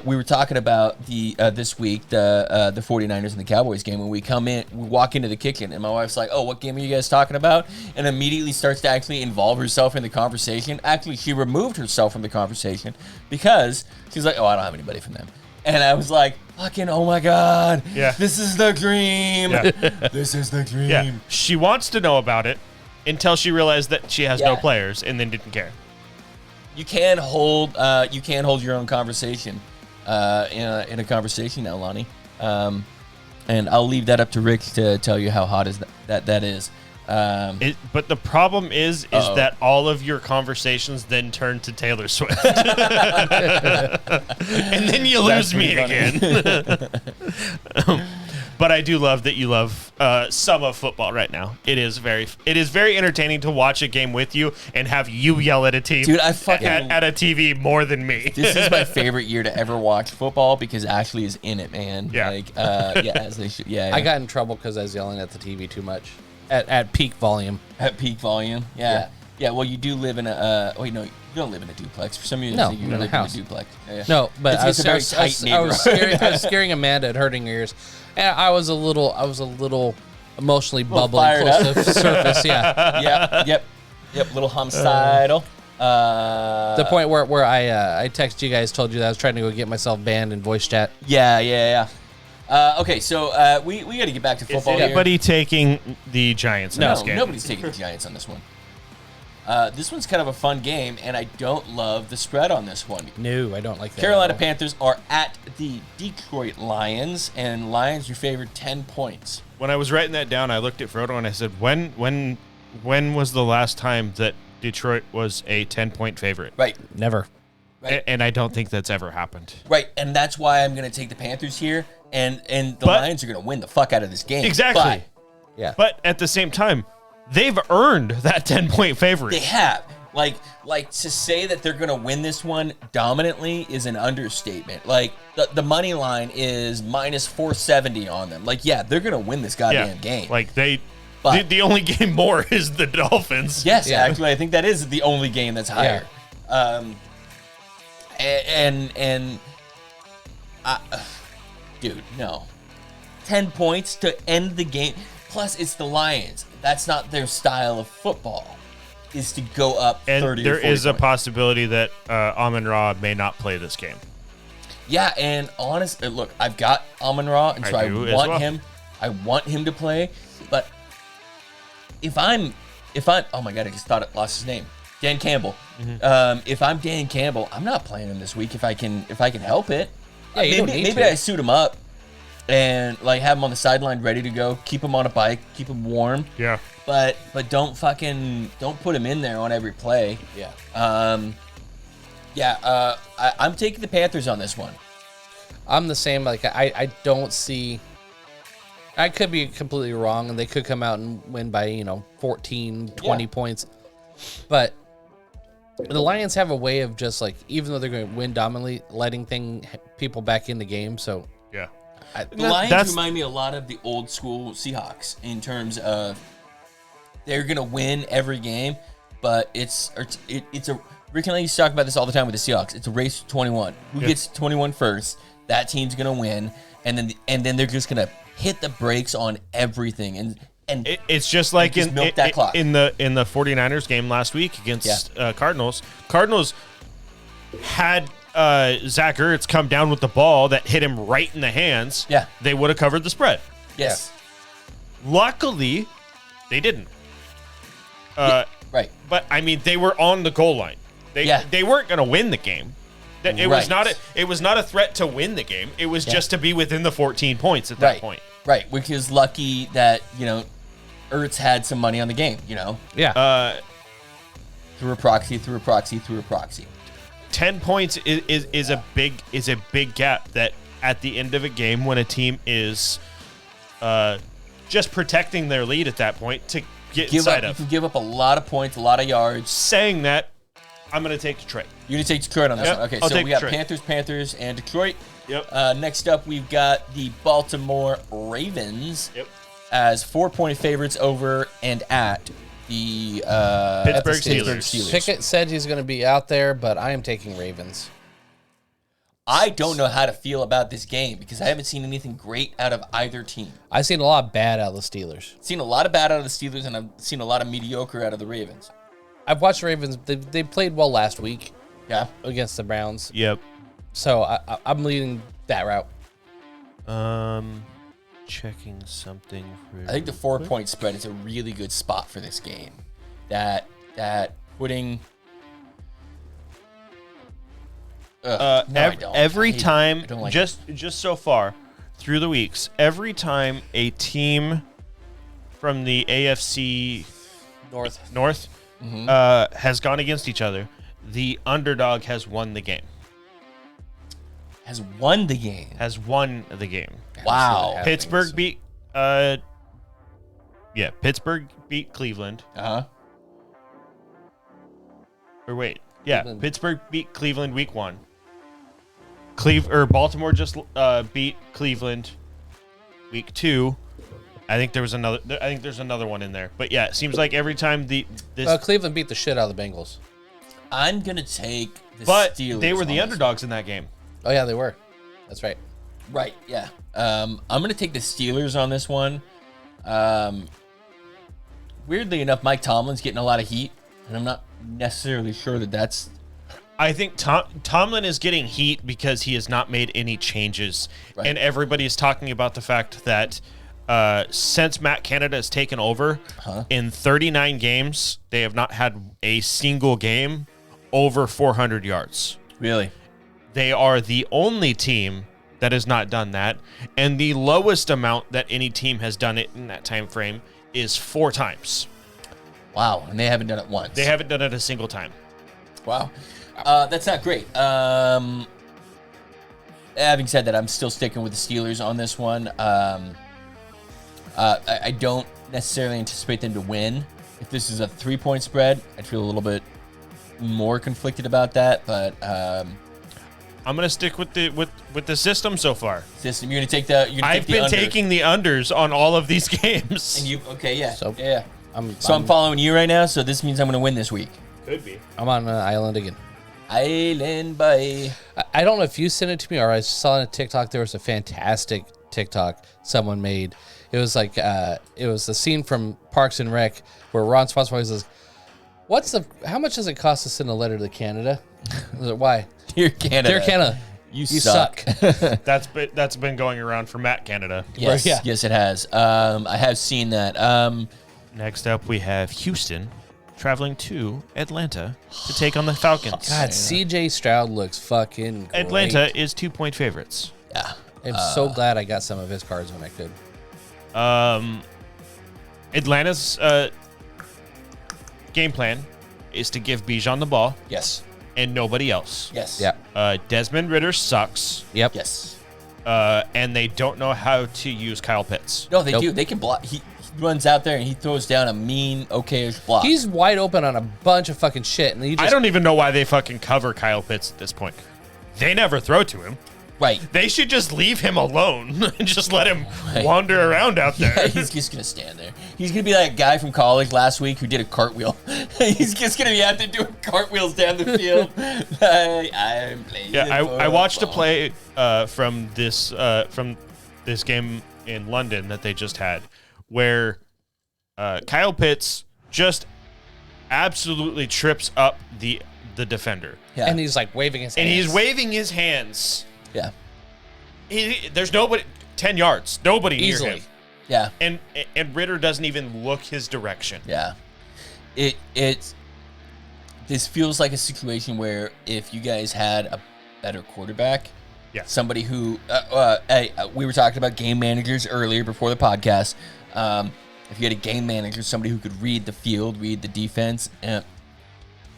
we were talking about this week the 49ers and the Cowboys game. When we walk into the kitchen, and my wife's like, "Oh, what game are you guys talking about?" And immediately starts to actually involve herself in the conversation. Actually, she removed herself from the conversation because she's like, "Oh, I don't have anybody from them." And I was like, "Fucking, oh my god, Yeah. this is the dream. Yeah. This is the dream." Yeah, she wants to know about it until she realized that she has no Yeah. players and then didn't care. You can hold your own conversation in a conversation now, Lonnie. And I'll leave that up to Rick to tell you how hot is that is. But the problem is Uh-oh. that all of your conversations then turn to Taylor Swift, and then you lose me pretty again. But I do love that you love some of football right now. It is very entertaining to watch a game with you and have you yell at a TV, Dude, I fucking- at a TV more than me. This is my favorite year to ever watch football because Ashley is in it, man. Yeah. As they should. Yeah, I got in trouble because I was yelling at the TV too much at peak volume. at peak volume. Yeah. Yeah, well, you do live in a. Wait, no, you don't live in a duplex. For some of you, No, you I'm in a live house. in a duplex. Yeah. No, but It's a very tight I was neighborhood. scaring Amanda at hurting her ears, and I was a little emotionally little bubbling fired close up. to the surface. Yeah, Yep. Little homicidal. The point where I texted you guys, told you that I was trying to go get myself banned in voice chat. Yeah. Okay, so we got to get back to Is football here. anybody taking the Giants in No, this game? nobody's taking the Giants on this one. This one's kind of a fun game, and I don't love the spread on this one. No, I don't like that. Carolina at all. Panthers are at the Detroit Lions, and Lions, your favorite 10 points. When I was writing that down, I looked at Frodo and I said, when was the last time that Detroit was a 10-point favorite? Right, Never. right, And I don't think that's ever happened. right. And that's why I'm going to take the Panthers here, and the But- Lions are going to win the fuck out of this game. Exactly. But Yeah. But at the same time, they've earned that 10-point favorite. they have. Like to say that they're going to win this one dominantly is an understatement. Like, the money line is minus 470 on them. Like, yeah, they're going to win this goddamn game. Like But- the only game more is the Dolphins. Yes, Yeah. actually, I think that is the only game that's higher. Dude, no, 10 points to end the game. Plus, it's the Lions. That's not their style of football. Is to go up And 30. there or 40 is a points. possibility that Amon-Ra may not play this game. Yeah, and honestly, look, I've got Amon-Ra, and so I I do as want well. him. I want him to play, but if I'm, oh my god, I just thought it lost his name, Dan Campbell. Mm-hmm. If I'm Dan Campbell, I'm not playing him this week if I can help it. Yeah, you don't maybe need maybe to. I suit him up and like have him on the sideline ready to go, keep him on a bike, keep him warm, Yeah. but don't put him in there on every play. Yeah. I'm taking the Panthers on this one. I'm the same. Like, I don't see. I could be completely wrong, and they could come out and win by 14, 20 Yeah. points. But the Lions have a way of just like, even though they're going to win dominantly, letting people back in the game. So Yeah. The Lions that's- remind me a lot of the old school Seahawks in terms of they're gonna win every game, but it's a Rick and I used to talk about this all the time with the Seahawks. It's a race to 21. Who Yeah. gets 21 first? That team's gonna win, and then they're just gonna hit the brakes on everything. And It's just like just milk that clock. in the 49ers game last week against Cardinals. Cardinals had Zach Ertz come down with the ball that hit him right in the hands. Yeah. They would have covered the spread. yes, Luckily, they didn't. right. But I mean, they were on the goal line. They weren't going to win the game. It was Right. not a threat to win the game. It was just to be within the 14 points at that Right. point. Right, which is lucky that Ertz had some money on the game. yeah, Through a proxy. 10 points is a big gap that at the end of a game when a team is just protecting their lead at that point to get inside You of. can give up a lot of points, a lot of yards. Saying that, I'm going to take Detroit. You're gonna take Detroit on this Yep, one. Okay, I'll so take we got Detroit. Panthers, and Detroit. Yep. Next up, we've got the Baltimore Ravens Yep. as 4-point favorites over and at the Pittsburgh Steelers. Pickett said he's going to be out there, but I am taking Ravens. I don't know how to feel about this game because I haven't seen anything great out of either team. I've seen a lot of bad out of the Steelers. Seen a lot of bad out of the Steelers, and I've seen a lot of mediocre out of the Ravens. I've watched the Ravens. They played well last week Yeah. against the Browns, Yep. so I'm leading that route. Checking something. I think the 4-point spread is a really good spot for this game. That putting. No, I don't. Every I hate it. time, I don't like just so far through the weeks, every time a team from the AFC North has gone against each other, the underdog has won the game. Has won the game. Has won the game. Wow. Happening, Pittsburgh so- beat. Pittsburgh beat Cleveland. Uh-huh. Or wait, Cleveland. Pittsburgh beat Cleveland week 1. Baltimore just beat Cleveland week 2. I think there's another one in there. But yeah, it seems like every time this Cleveland beat the shit out of the Bengals. I'm gonna take the but Steelers. they were the on this. underdogs in that game. Oh yeah, they were. That's right. Right, yeah. I'm gonna take the Steelers on this one. Weirdly enough, Mike Tomlin's getting a lot of heat And I'm not necessarily sure that that's I think Tomlin is getting heat because he has not made any changes. Right. And everybody is talking about the fact that since Matt Canada has taken over, in 39 games, they have not had a single game over 400 yards. really. They are the only team that has not done that. And the lowest amount that any team has done it in that time frame is 4 times. Wow. And they haven't done it once. They haven't done it a single time. Wow. That's not great. Having said that, I'm still sticking with the Steelers on this one. I don't necessarily anticipate them to win. If this is a 3-point spread, I'd feel a little bit more conflicted about that. But I'm gonna stick with the system so far. system, you're gonna take the. You're gonna I've take the been under. taking the unders on all of these games. And you okay? Yeah. So, yeah. I'm following you right now. So this means I'm gonna win this week. Could be. I'm on Island again. Island by. I don't know if you sent it to me or I saw on a TikTok. There was a fantastic TikTok someone made. It was like it was the scene from Parks and Rec where Ron Swanson says, how much does it cost to send a letter to Canada? I was like, why? Dear Canada. Dear Canada, You suck. That's been going around for Matt Canada. Yes, Yeah. yes, it has. I have seen that. Next up, we have Houston traveling to Atlanta to take on the Falcons. God, CJ Stroud looks fucking great. Atlanta is 2-point favorites. Yeah. I'm so glad I got some of his cards when I could. Atlanta's game plan is to give Bijan the ball Yes. and nobody else. Yes. Yeah. Desmond Ridder sucks, Yep. Yes. and they don't know how to use Kyle Pitts. No, they Nope. do. They can block. He runs out there and he throws down a mean, okay-ish block. He's wide open on a bunch of fucking shit, and he just I don't even know why they fucking cover Kyle Pitts at this point. They never throw to him. right. They should just leave him alone and just let him wander around out there. Yeah, he's just gonna stand there. He's gonna be that guy from college last week who did a cartwheel. He's just gonna be out there doing cartwheels down the field. I'm playing. Yeah, I watched a football. play from this game in London that they just had, where Kyle Pitts just absolutely trips up the defender, Yeah. and he's like waving his and hands. he's waving his hands. yeah. There's nobody 10 yards, nobody Easily. near him, Yeah. and Ritter doesn't even look his direction. Yeah. It's this feels like a situation where if you guys had a better quarterback, Yeah. somebody who we were talking about game managers earlier before the podcast. If you had a game manager, somebody who could read the field, read the defense,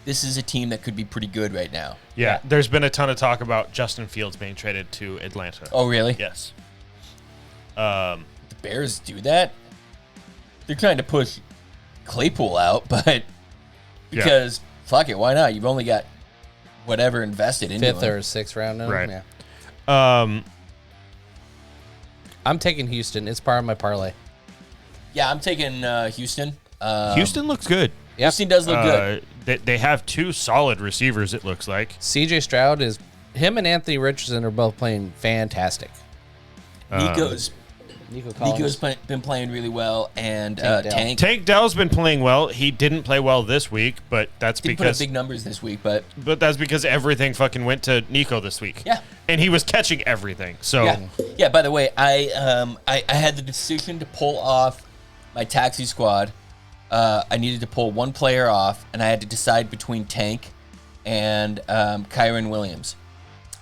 this is a team that could be pretty good right now. Yeah, there's been a ton of talk about Justin Fields being traded to Atlanta. Oh, really? Yes. The Bears do that? They're trying to push Claypool out, but because fuck it, why not? You've only got whatever invested into fifth him. or sixth round now. Right. Yeah. I'm taking Houston. It's part of my parlay. Yeah, I'm taking Houston. Houston looks good. Yep. Houston does look good. They have 2 solid receivers, it looks like. CJ Stroud him and Anthony Richardson are both playing fantastic. Nico's Nico Collins. been playing really well, and Tank Dell. Tank Tank Dell's been playing well. He didn't play well this week, but that's didn't put up because big numbers this week, but everything fucking went to Nico this week. Yeah. And he was catching everything. So yeah. By the way, I had the decision to pull off my taxi squad. I needed to pull one player off, and I had to decide between Tank and Kyron Williams.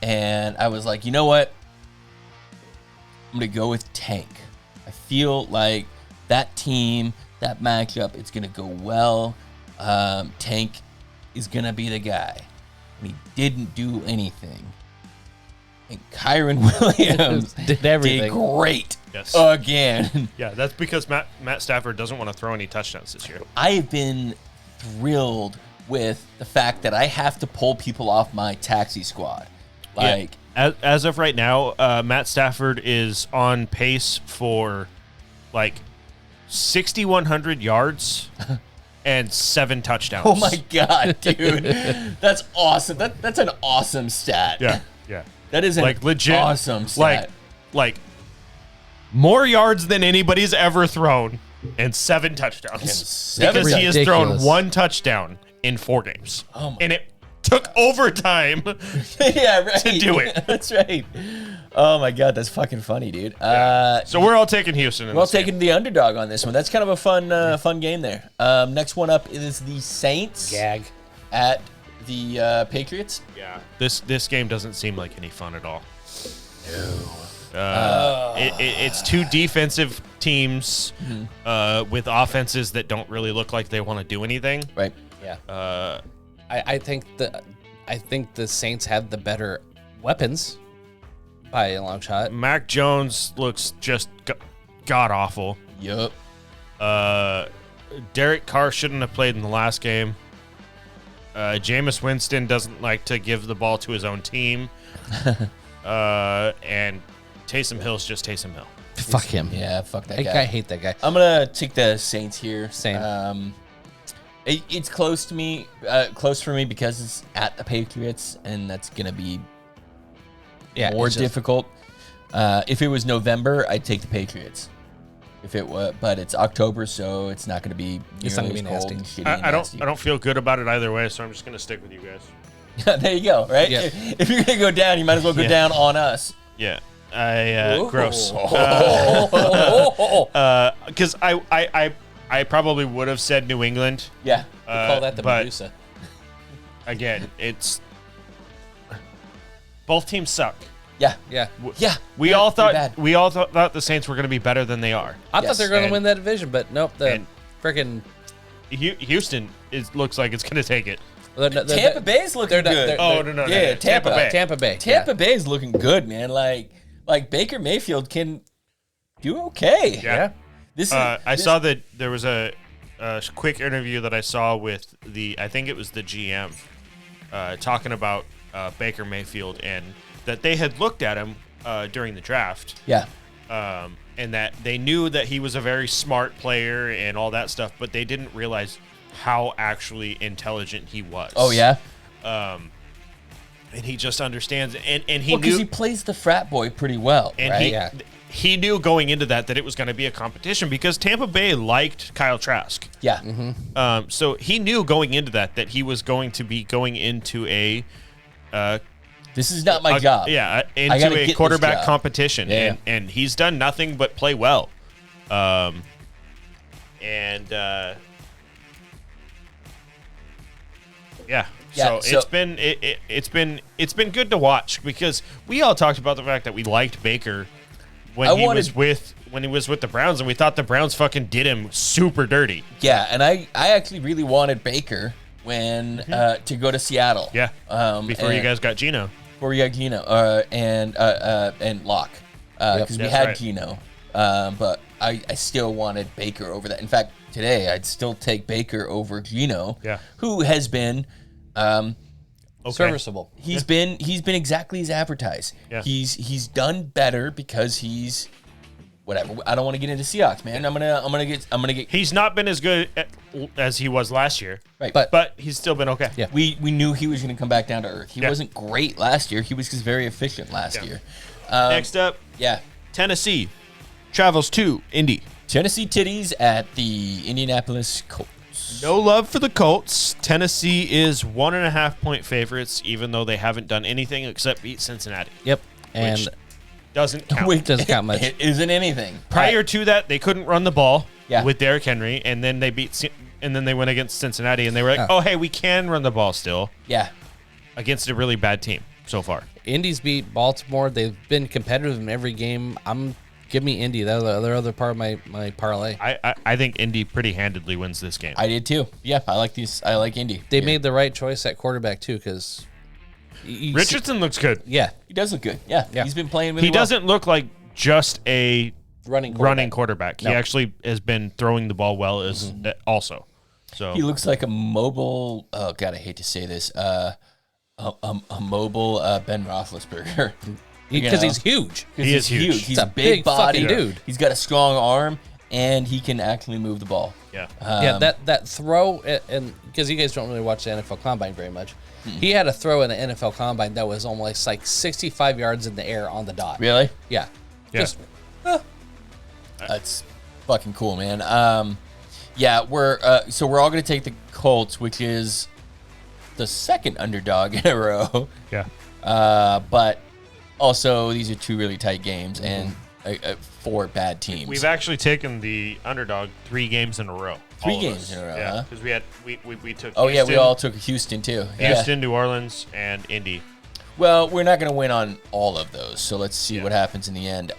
And I was like, you know what? I'm going to go with Tank. I feel like that team, that matchup, it's going to go well. Tank is going to be the guy. And he didn't do anything. And Kyron Williams Did everything. did great Yes. again. yeah, that's because Matt Stafford doesn't want to throw any touchdowns this year. I have been thrilled with the fact that I have to pull people off my taxi squad. Like, as of right now, Matt Stafford is on pace for like 6,100 yards and 7 touchdowns. oh my God, dude. That's awesome. That's an awesome stat. Yeah, yeah. That is an Like legit awesome stat. Like more yards than anybody's ever thrown and 7 touchdowns. seven? Because he has thrown Ridiculous. 1 touchdown in 4 games. Oh my and it took overtime. Yeah, right. To do it. That's right. Oh my god, that's fucking funny, dude. So we're all taking Houston. We're all taking the underdog on this one. That's kind of a fun game there. Next one up is the Saints Gag. at the Patriots. Yeah. This game doesn't seem like any fun at all. It's 2 defensive teams with offenses that don't really look like they want to do anything. Right. Yeah. I think the Saints have the better weapons by a long shot. Mac Jones looks just god awful. Yup. Derek Carr shouldn't have played in the last game. Jameis Winston doesn't like to give the ball to his own team. And Taysom Hill's just Taysom Hill. Fuck him. Yeah, fuck that I guy. hate that guy. I'm gonna take the Saints here. Same. It's close to me, close for me because it's at the Patriots, and that's gonna be more it's just- difficult. If it was November, I'd take the Patriots. If it was, but it's October, so it's not gonna be. It's not gonna nearly be as cold nasty. and shitty and I nasty. don't feel good about it either way, so I'm just gonna stick with you guys. There you go. Right. Yeah. If you're gonna go down, you might as well go Yeah. down on us. Yeah. Gross. Oh. Because I probably would have said New England. Yeah. Call that the but Medusa. again, it's both teams suck. Yeah. Yeah. Yeah. We Yeah, all they're thought bad. the Saints were going to be better than they are. I Yes. thought they were going to And- win that division, but nope. The and- freaking Houston looks like it's going to take it. Tampa Bay's looking they're not- good. they're- Oh no, Yeah, Tampa Bay. Tampa Bay. Tampa Bay's looking good, man. Like Baker Mayfield can do okay. Yeah. This is, I saw that there was a quick interview that I saw with I think it was the GM, talking about Baker Mayfield and that they had looked at him during the draft. Yeah. And that they knew that he was a very smart player and all that stuff, but they didn't realize how actually intelligent he was. Oh yeah. And he just understands, and he Well, because knew, he plays the frat boy pretty well, and right? Yeah. he knew going into that it was going to be a competition because Tampa Bay liked Kyle Trask. Yeah. Mm-hmm. So he knew going into that he was going to be going into a This is not my job. Yeah, gotta into get a this quarterback job. competition, Yeah. and he's done nothing but play well. Yeah. Yeah, So so- it's been good to watch because we all talked about the fact that we liked Baker when he was with the Browns, and we thought the Browns fucking did him super dirty. Yeah, and I actually really wanted Baker when to go to Seattle. Yeah. Before you and- guys got Geno. Before you got Gino and Locke, because we That's had right. Gino, but I still wanted Baker over that. In fact, today I'd still take Baker over Gino, Yeah. who has been. Okay. Serviceable. He's been exactly as advertised. Yeah. He's done better because he's whatever. I don't want to get into Seahawks, man. I'm gonna get He's not been as good as he was last year, right. but he's still been okay. Yeah. we knew he was gonna come back down to earth. He Yeah. wasn't great last year. He was just very efficient last Yeah. year. Next up, Yeah. Tennessee travels to Indy. Tennessee titties at the Indianapolis Colts. No love for the Colts. Tennessee is 1.5 point favorites, even though they haven't done anything except beat Cincinnati. Yep. And Which doesn't count. Wait, doesn't count much. It isn't anything. Prior to that, they couldn't run the ball Yeah. with Derrick Henry, and then they and then they went against Cincinnati, and they were like, "Oh, hey, we can run the ball still Yeah. against a really bad team so far." Indy's beat Baltimore. They've been competitive in every game. Give me Indy. That's the other part of my parlay. I think Indy pretty handedly wins this game. I did too. Yeah, I like these. I like Indy. They made the right choice at quarterback too, because Richardson looks good. Yeah, He does look good. Yeah. Yeah. He's been playing really He well. doesn't look like just a running running quarterback. No. He actually has been throwing the ball well as also. So He looks like a mobile. Oh God, I hate to say this. A mobile Ben Roethlisberger. because You know. he's huge. He is huge. He's He's a a big big body fucking dude. He's got a strong arm, and he can actually move the ball. yeah. Yeah, that throw, and because you guys don't really watch the NFL Combine very much, he had a throw in the NFL Combine that was almost like 65 yards in the air on the dot. Really? Yeah. Yeah. Just That's fucking cool, man. Yeah, we're all gonna take the Colts, which is the second underdog in a row. Yeah. But also, these are two really tight games and four bad teams. We've actually taken the underdog 3 games in a row. Three All of games us. in a row, Yeah, huh? because we took. Oh, yeah, we Houston, all took Houston, too. Houston, New Orleans, and Indy. Well, we're not going to win on all of those, so let's see what happens in the end.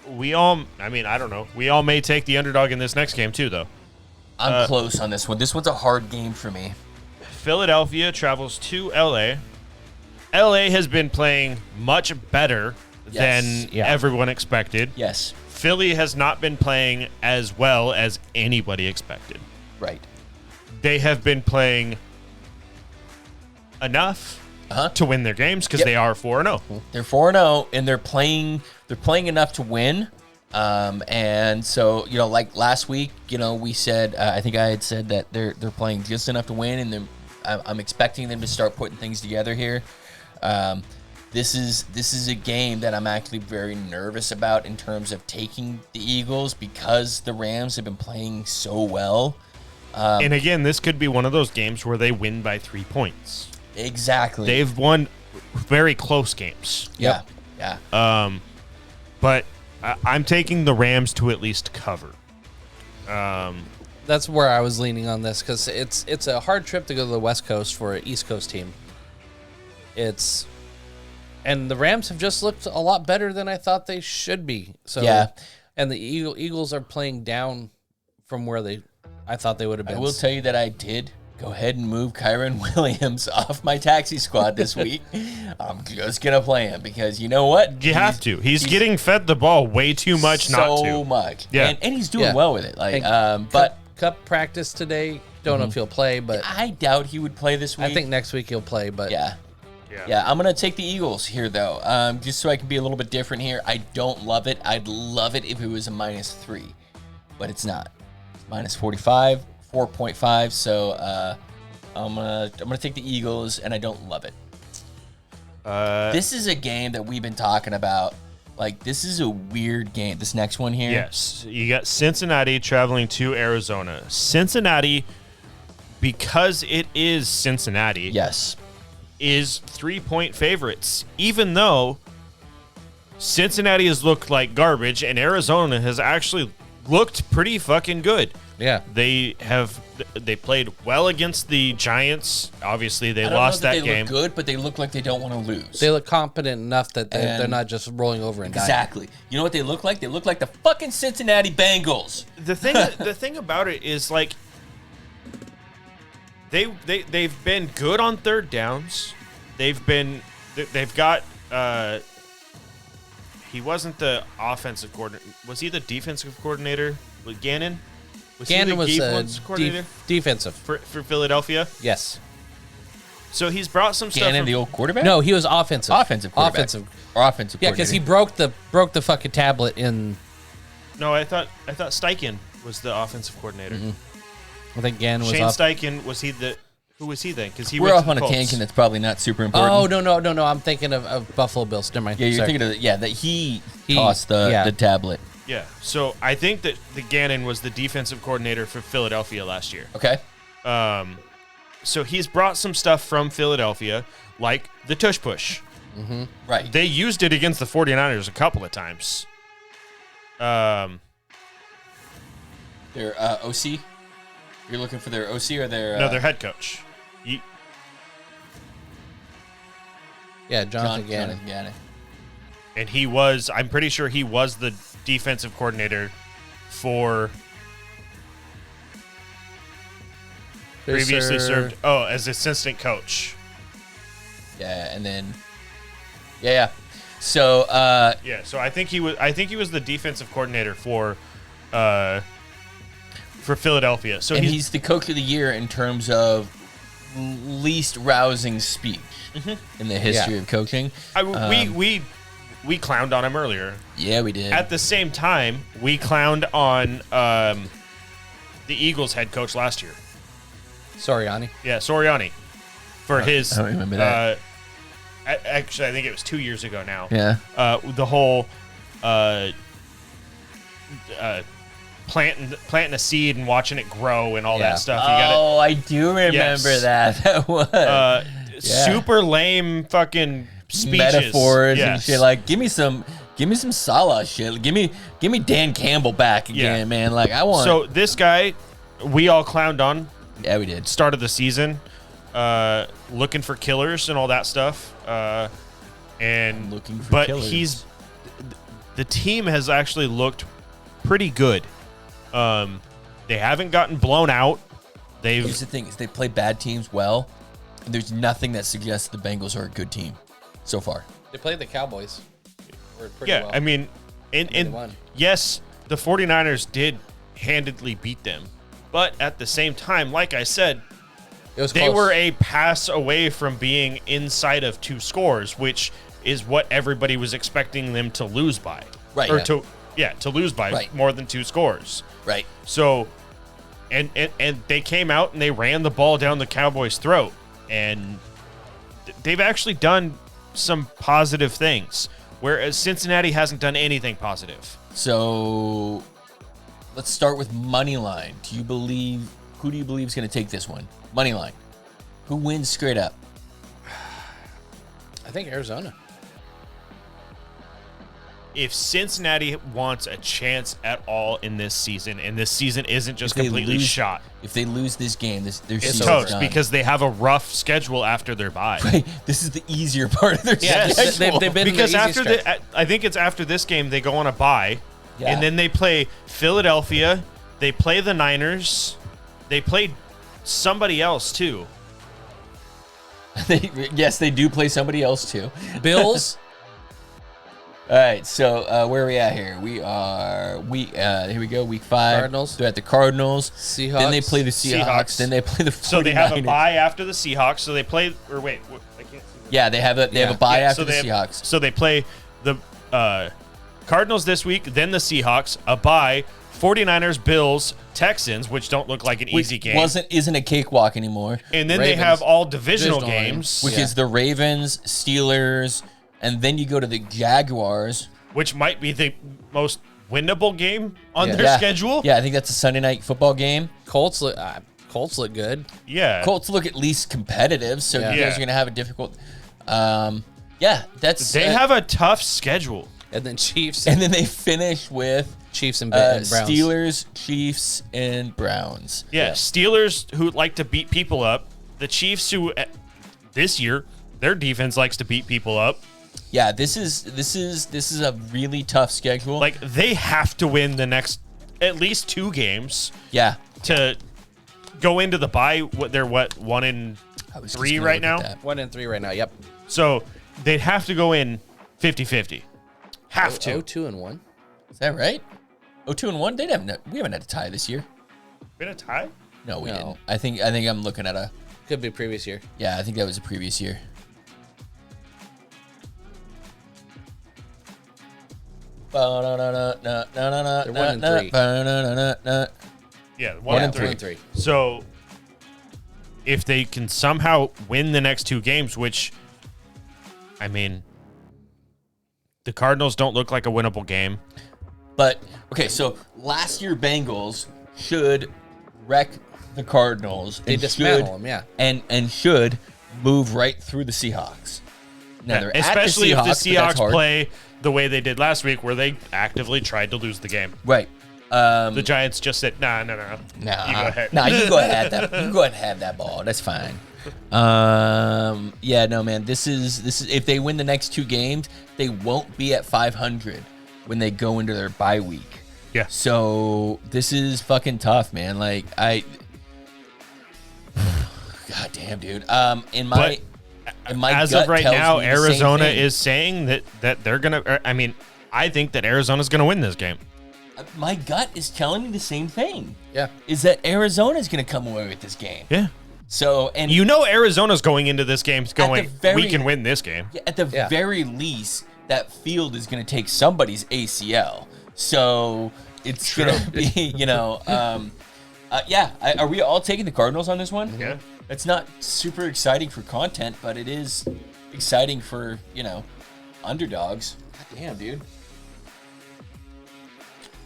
We all. I mean, I don't know. We all may take the underdog in this next game too, though. I'm close on this one. This one's a hard game for me. Philadelphia travels to LA. LA has been playing much better Yes. than everyone expected. Yes, Philly has not been playing as well as anybody expected. right. They have been playing enough to win their games because they are 4-0. They're 4-0, and they're playing enough to win. And so, like last week, we said, I think I had said that they're playing just enough to win, and I'm expecting them to start putting things together here. This is a game that I'm actually very nervous about in terms of taking the Eagles because the Rams have been playing so well. And again, this could be one of those games where they win by 3 points. Exactly. They've won very close games. Yeah. But I'm taking the Rams to at least cover. That's where I was leaning on this because it's a hard trip to go to the West Coast for an East Coast team. And the Rams have just looked a lot better than I thought they should be. So Yeah. And the Eagles are playing down from where I thought they would have been. I will tell you that I did go ahead and move Kyron Williams off my taxi squad this week. I'm just going to play him because you know what? You have to. He's getting fed the ball way too much not to. So much. Yeah. And he's doing Yeah. well with it. Like, And but Cup practice today. Don't know if he'll play, but I doubt he would play this week. I think next week he'll play. But Yeah, I'm going to take the Eagles here, though, just so I can be a little bit different here. I don't love it. I'd love it if it was a -3, but it's not. It's -45, 4.5, so I'm gonna take the Eagles, and I don't love it. This is a game that we've been talking about. Like, this is a weird game. This next one here. Yes. You got Cincinnati traveling to Arizona. Cincinnati, because it is Cincinnati, Yes. is 3-point favorites, even though Cincinnati has looked like garbage and Arizona has actually looked pretty fucking good. yeah, They played well against the Giants. Obviously, they I don't lost know that they game. look good, but they look like they don't want to lose. they look competent enough that they're And- not just rolling over and dying. Exactly. You know what they look like? They look like the fucking Cincinnati Bengals. The thing about it is like they've been good on third downs. They've got he wasn't the offensive coordinator. Was he the defensive coordinator? With Gannon? Gannon was defensive coordinator defensive. for Philadelphia? Yes. So he's brought some stuff Gannon, from, the old quarterback? No, he was offensive. Offensive quarterback. Offensive. Or offensive Yeah, because he coordinator. broke the fucking tablet in. No, I thought Steichen was the offensive coordinator. I think Gannon was Shane off. Steichen who was he then? Because he We're went off to on the a Colts. tangent that's probably not super important. Oh no! I'm thinking of Buffalo Bills. Never mind. Yeah, you're Sorry. thinking of that he He- tossed yeah. the tablet. Yeah, so I think that the Gannon was the defensive coordinator for Philadelphia last year. Okay. So he's brought some stuff from Philadelphia, like the tush push. Right. They used it against the 49ers a couple of times. Their OC? You're looking for their OC or their No, their head coach. Yeah, Jonathan Gannon. Jonathan Gannon. And I'm pretty sure he was the defensive coordinator for previously served as assistant coach. Yeah, and then yeah. So Yeah, so I think he was the defensive coordinator for Philadelphia. So and he's the coach of the year in terms of least rousing speech in the history of coaching. We clowned on him earlier. Yeah, we did. At the same time, we clowned on the Eagles head coach last year. Soriani. Yeah, Soriani. For his. I don't remember that. Actually, I think it was 2 years ago now. Yeah. The whole planting a seed and watching it grow and all Yeah. that stuff. You got Oh, I do remember Yes. that. That was super lame fucking speeches. metaphors and Yes. shit. Like, give me some Salah shit. Give me Dan Campbell back again, Yeah. man. Like, I want. So this guy, we all clowned on yeah, we did. start of the season, looking for killers and all that stuff. And Looking for but killers. the team has actually looked pretty good. They haven't gotten blown out. Here's the thing: is they play bad teams well, and there's nothing that suggests the Bengals are a good team so far. They played the Cowboys. Pretty Yeah, well. I mean, They and won. yes, the 49ers did handedly beat them. But at the same time, like I said, it was they close. were a pass away from being inside of 2 scores, which is what everybody was expecting them to lose by. Right, Or yeah. to lose by Right. more than 2 scores. Right. So, and they came out and they ran the ball down the Cowboys' throat. And they've actually done some positive things, whereas Cincinnati hasn't done anything positive. So let's start with money line. Who do you believe is going to take this one? Money line. Who wins straight up? I think Arizona. If Cincinnati wants a chance at all in this season, and this season isn't just completely shot, If they lose this game, their it's season's toast done. because they have a rough schedule after their bye. This is the easier part of their Yes, schedule. they've been Because in the after easy stretch. I think it's after this game they go on a bye, Yeah. and then they play Philadelphia, they play the Niners, they play somebody else too. Yes, they do play somebody else too. Bills. All right, so where are we at here? We are here we go, week 5. Cardinals. They're at the Cardinals. Seahawks. Then they play the Seahawks. Then they play the 49ers. So they have a bye after the Seahawks. So they play, or wait, I can't see. Yeah, they have a bye Yeah, after the Seahawks. So they play the Cardinals this week, then the Seahawks, a bye, 49ers, Bills, Texans, which don't look like an easy game. Isn't a cakewalk anymore. And then Ravens. they have all divisional Divisional games, Which Yeah. is the Ravens, Steelers, and then you go to the Jaguars. which might be the most winnable game on Yeah. their schedule. Yeah, I think that's a Sunday night football game. Colts look good. Yeah. Colts look at least competitive, so Yeah. you guys are going to have a difficult. Yeah, that's. They have a tough schedule. And then Chiefs And then they finish with and Browns. Steelers, Chiefs, and Browns. Yeah, Steelers who like to beat people up. The Chiefs who this year their defense likes to beat people up. Yeah, this is a really tough schedule. Like they have to win the next at least 2 games yeah, to go into the bye. They're 1 and I was just 3 gonna right look at now. that. 1 and 3 right now. Yep. So they'd have to go in 50-50. Have to. 2 and 1. Is that right? 2-1. We haven't had a tie this year. Been a tie? No, we No. didn't. I think I'm looking at a. Could be previous year. Yeah, I think that was a previous year. They're 1 and 3. Yeah, 1 One and and 3. 3. So if they can somehow win the next 2 games, which I mean, the Cardinals don't look like a winnable game. But okay, so last year Bengals should wreck the Cardinals. They and dismantle should- them, yeah. and should move right through the Seahawks. Now they're Especially at the if the Seahawks, but that's Seahawks hard. play the way they did last week, where they actively tried to lose the game. Right. The Giants just said, nah. Nah, You go ahead. Nah, you go ahead. You go ahead and have that ball. That's fine. Yeah, no, man. This is if they win the next 2 games, they won't be at 500 when they go into their bye week. Yeah. So this is fucking tough, man. Like God damn, dude. In my As gut of right tells now, me the same Arizona thing. is saying that they're going to, I mean, I think that Arizona's going to win this game. My gut is telling me the same thing. Yeah. Is that Arizona's going to come away with this game? Yeah. So and You know Arizona's going into this game going, very- we can win this game. at the Yeah. very least, that field is going to take somebody's ACL. So it's going to be, are we all taking the Cardinals on this one? Yeah. It's not super exciting for content, but it is exciting for, underdogs. God damn, dude.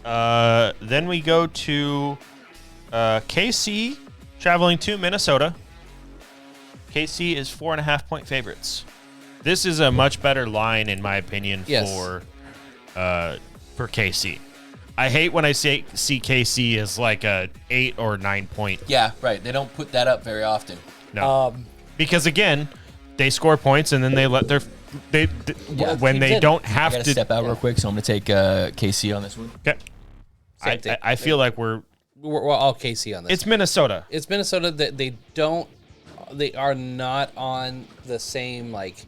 Then we go to KC traveling to Minnesota. KC is 4.5-point favorites. This is a much better line, in my opinion, Yes. for KC. I hate when I see KC as like a 8 or 9 point. Yeah, right. They don't put that up very often. No, because again, they score points and then they let Yeah, when they did. don't I have gotta to. step out real quick, so I'm gonna take KC on this one. Okay. Same thing. I feel like We're all KC on this. it's Minnesota. It's Minnesota that they are not on the same like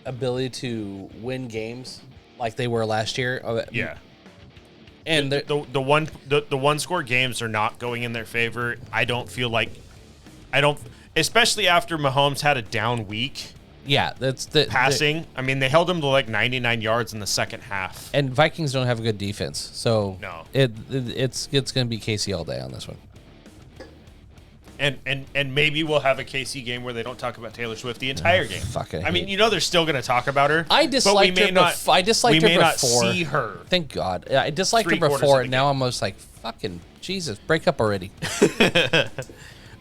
ability to win games like they were last year. Yeah. And they're- The one score games are not going in their favor. I don't feel like especially after Mahomes had a down week yeah, that's the passing. I mean, they held him to like 99 yards in the second half. and Vikings don't have a good defense, so No. it's going to be KC all day on this one. And maybe we'll have a KC game where they don't talk about Taylor Swift the entire game. fucking I mean, hate- you know they're still going to talk about her. I but disliked we may her. not. I disliked we her may not before. see her. Thank God. I disliked her 3/4 of before, the and now game. I'm almost like, fucking Jesus, break up already.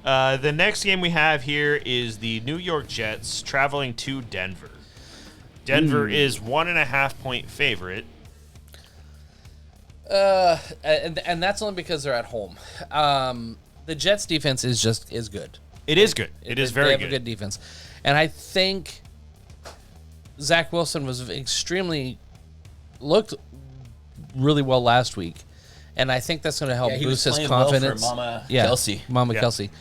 The next game we have here is the New York Jets traveling to Denver. Denver is 1.5-point favorite. And that's only because they're at home. The Jets defense is good. It is good. It is They very have good. a good defense, and I think Zach Wilson looked really well last week, and I think that's going to help Yeah, he was boost his playing well for confidence. Mama Kelsey. Mama Yeah. Kelsey.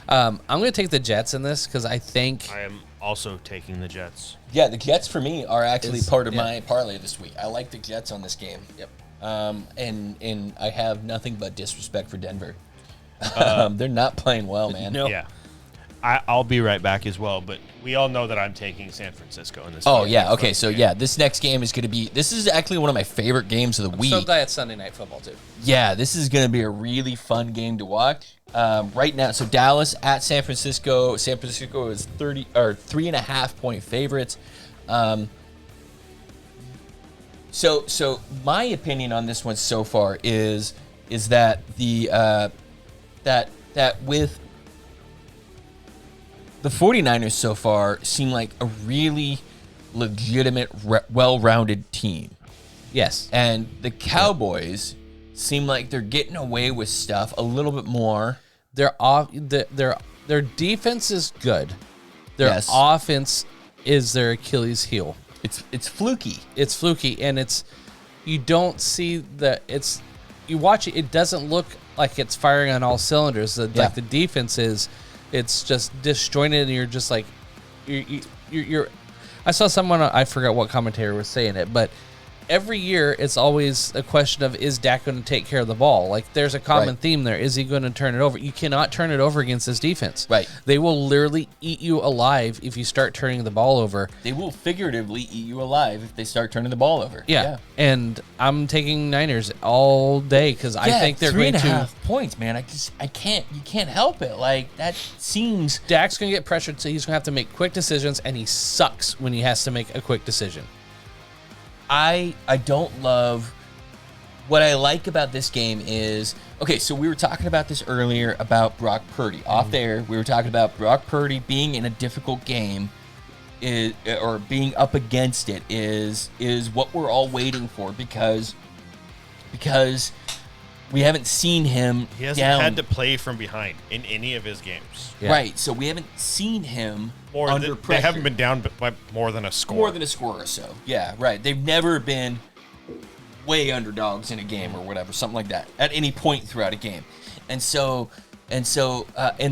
I'm going to take the Jets in this because I think I am also taking the Jets. Yeah, the Jets for me are actually Is- part of yeah. my parlay this week. I like the Jets on this game. Yep. And I have nothing but disrespect for Denver. They're not playing well, man. No. Yeah. I'll be right back as well, but we all know that I'm taking San Francisco in this Oh game. yeah, okay. So yeah, this next game is going to be. This is actually one of my favorite games of the week. so glad it's Sunday Night Football too. Yeah, this is going to be a really fun game to watch. Right now, so Dallas at San Francisco. San Francisco is 3.5-point favorites. So my opinion on this one so far is that the that with the 49ers so far seem like a really legitimate, well-rounded team. Yes. And the Cowboys seem like they're getting away with stuff a little bit more. Their defense is good. Their Yes. offense is their Achilles heel. It's fluky. It's fluky, and you don't see you watch it. It doesn't look like it's firing on all cylinders. Like the defense is, it's just disjointed, and you're just like, you're. I saw someone, I forgot what commentator was saying it, but every year it's always a question of, is Dak going to take care of the ball? Like there's a common Right. theme there. Is he going to turn it over? You cannot turn it over against this defense. Right. They will literally eat you alive if you start turning the ball over. They will figuratively eat you alive if they start turning the ball over. Yeah. And I'm taking Niners all day because I think they're going to. 3.5 points, man. You can't help it. Like that seems. Dak's going to get pressured, so he's going to have to make quick decisions, and he sucks when he has to make a quick decision. I don't love. What I like about this game is, okay, so we were talking about this earlier about Brock Purdy. Off there, we were talking about Brock Purdy being in a difficult game or being up against it is what we're all waiting for because we haven't seen him He hasn't down. had to play from behind in any of his games. Yeah. Right, so we haven't seen him under pressure. They haven't been down by more than a score. more than a score or so. Yeah, right. They've never been way underdogs in a game or whatever, something like that, at any point throughout a game. And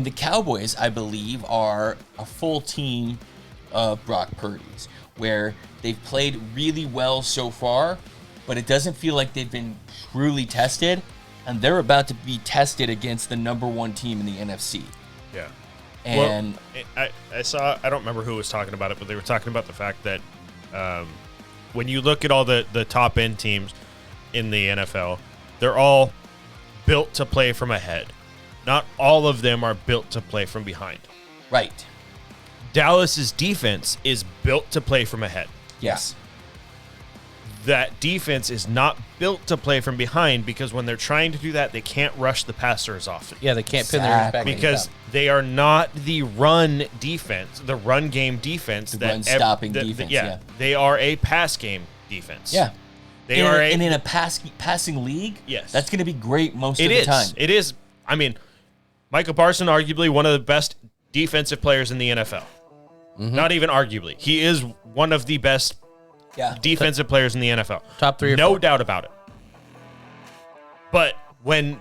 the Cowboys, I believe, are a full team of Brock Purdy's, where they've played really well so far, but it doesn't feel like they've been truly tested, and they're about to be tested against the number one team in the NFC. Yeah. And I saw, I don't remember who was talking about it, but they were talking about the fact that when you look at all the top end teams in the NFL, they're all built to play from ahead. Not all of them are built to play from behind. right, Dallas's defense is built to play from ahead. yes, that defense is not built to play from behind, because when they're trying to do that, they can't rush the passer as often. Yeah, they can't pin their ears back. Because they are not the run defense, the run game defense. Run-stopping defense, yeah. They are a pass game defense. Yeah. They are and in a passing league, Yes. that's going to be great most of It the is. time. It is. I mean, Michael Parsons, arguably one of the best defensive players in the NFL. Not even arguably. He is one of the best defensive players in the NFL. Top 3 or no 4. doubt about it. But when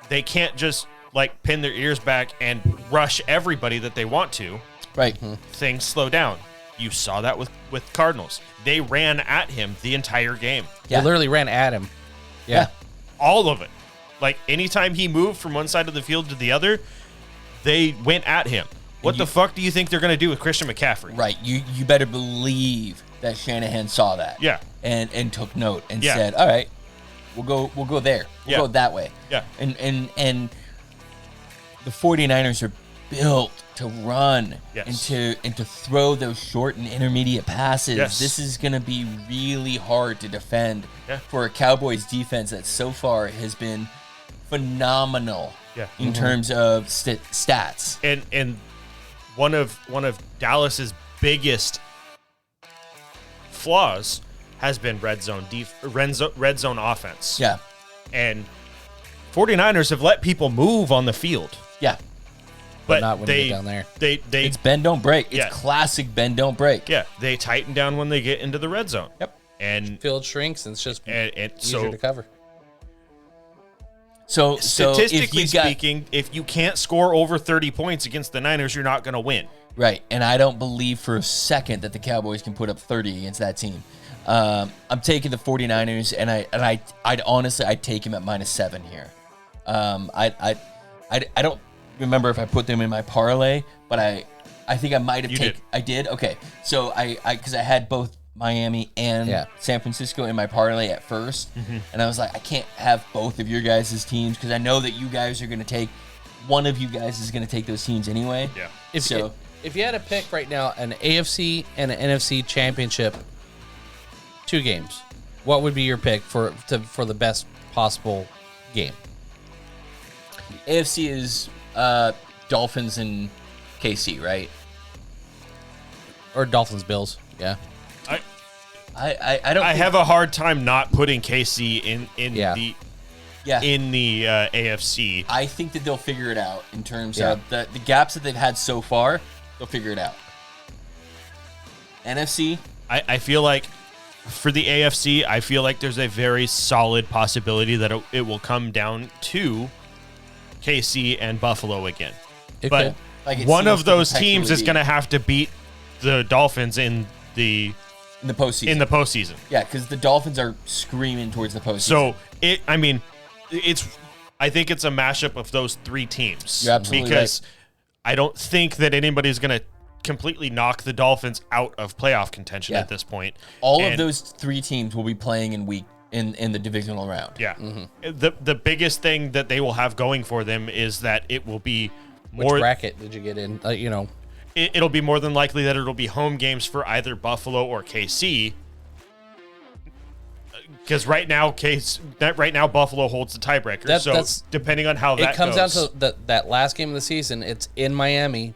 they can't just like pin their ears back and rush everybody that they want to, Right. things slow down. You saw that with Cardinals. They ran at him the entire game. They literally ran at him. Yeah. All of it. Like anytime he moved from one side of the field to the other, they went at him. What the fuck do you think they're going to do with Christian McCaffrey? Right. You better believe that Shanahan saw that. Yeah. And took note and Yeah. said, "All right, we'll go there. We'll go that way." Yeah. And the 49ers are built to run Yes. and to throw those short and intermediate passes. Yes. This is going to be really hard to defend Yeah. for a Cowboys defense that so far has been phenomenal in terms of stats. And one of Dallas's biggest flaws has been red zone offense. Yeah. And 49ers have let people move on the field. Yeah. But not when they you get down there. They It's bend don't break. It's Yeah. classic bend don't break. yeah, they tighten down when they get into the red zone. Yep. And Field shrinks and it's just and easier so to cover. So statistically if you got, speaking, if you can't score over 30 points against the Niners, you're not going to win. right, and I don't believe for a second that the Cowboys can put up 30 against that team. I'm taking the 49ers, and I'd honestly I'd take him at -7 here. I don't remember if I put them in my parlay, but I think I might have You taken. did. I did. Okay, so I because I had both Miami and San Francisco in my parlay at first, and I was like, I can't have both of your guys' teams because I know that you guys are going to take one of you guys is going to take those teams anyway. Yeah. If you had to pick right now an AFC and an NFC championship, 2 games, what would be your pick for the best possible game? AFC is Dolphins and KC, right? Or Dolphins Bills? Yeah. I don't. I think- have a hard time not putting KC in Yeah. the yeah. in the AFC. I think that they'll figure it out in terms Yeah. of the gaps that they've had so far. They'll figure it out. NFC, I feel like for the AFC, I feel like there's a very solid possibility that it will come down to KC and Buffalo again. It But could. Like it one seems of to those teams perpetually is be going to have to beat the Dolphins in the in the postseason. postseason. Yeah, because the Dolphins are screaming towards the postseason. So I think it's a mashup of those 3 teams. You're absolutely because I don't think that anybody's going to completely knock the Dolphins out of playoff contention Yeah. at this point. all of And- those 3 teams will be playing in the divisional round. Yeah. The biggest thing that they will have going for them is that it will be Which more. bracket did you get in? It'll be more than likely that it'll be home games for either Buffalo or KC. Because right now, Buffalo holds the tiebreaker. That's depending on how that it comes goes. down to that last game of the season. It's in Miami.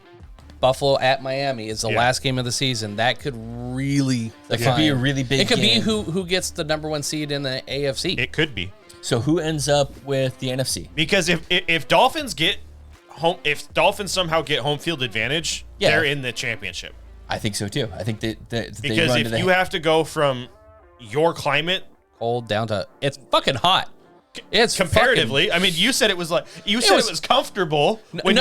Buffalo at Miami is the Yeah. last game of the season. That could really That could be a really big It could game. be who gets the number 1 seed in the AFC. It could be. So who ends up with the NFC? Because if Dolphins get home, if Dolphins somehow get home field advantage, Yeah. they're in the championship. I think so too. I think that they Because run if to the you have to go from your climate Cold down to it's fucking hot. It's comparatively, I mean, you said it was like it was comfortable when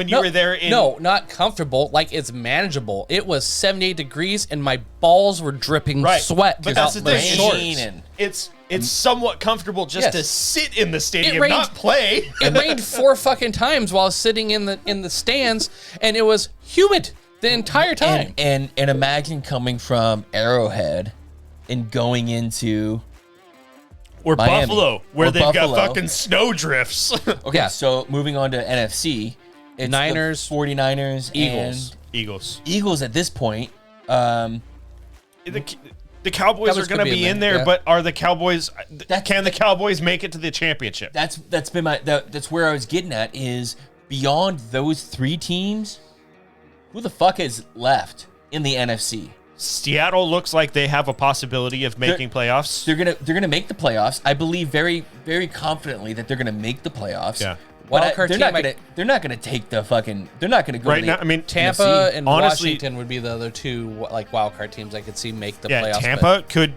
you were there in not comfortable. Like it's manageable. It was 78 degrees and my balls were dripping right sweat. But that's the throughout thing. shorts. raining. It's somewhat comfortable just Yes. to sit in the stadium, rained- not play. It rained 4 fucking times while sitting in the stands, and it was humid the entire time. And imagine coming from Arrowhead and going into Or Miami. Buffalo, where Or they've Buffalo. got fucking snow drifts. okay. Yeah. So moving on to NFC, it's Niners, the 49ers, Eagles. and Eagles. Eagles at this point. The The Cowboys are Cowboys going to could be be in there, yeah. but are the Cowboys? That's- Can the Cowboys make it to the championship? That's been that's where I was getting at is beyond those 3 teams, who the fuck is left in the NFC? Seattle looks like they have a possibility of making playoffs. They're gonna make the playoffs. I believe very, very confidently that they're gonna make the playoffs. Yeah. But Wildcard they're not gonna take the fucking. They're not gonna go Right to now, the, I mean, Tampa NFC. and Honestly- Washington would be the other 2 like wild card teams I could see make the yeah, playoffs. Tampa could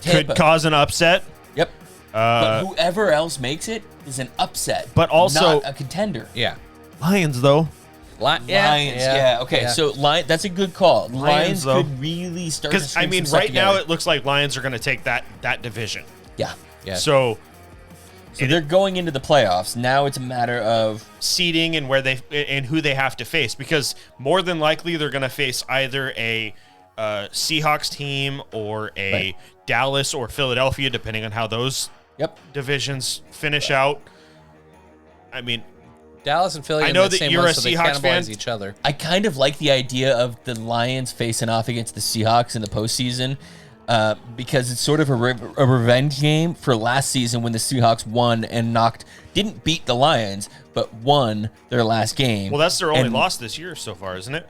Tampa. cause an upset. Yep. But whoever else makes it is an upset. But also- not a contender. Yeah. Lions, though. Lions. Yeah. Okay. yeah. So that's a good call. Lions though. could really start. Because to I string mean, some stuff right now together. it looks like Lions are going to take that division. Yeah. Yeah. So So they're going into the playoffs. Now it's a matter of seeding and who they have to face, because more than likely they're going to face either a Seahawks team or a Right. Dallas or Philadelphia, depending on how those divisions finish out. I mean, Dallas and Philly. I in know the that same you're one, a so they Seahawks fan. cannibalize each other. I kind of like the idea of the Lions facing off against the Seahawks in the postseason because it's sort of a revenge game for last season when the Seahawks won and didn't beat the Lions, but won their last game. well, that's their only And- loss this year so far, isn't it?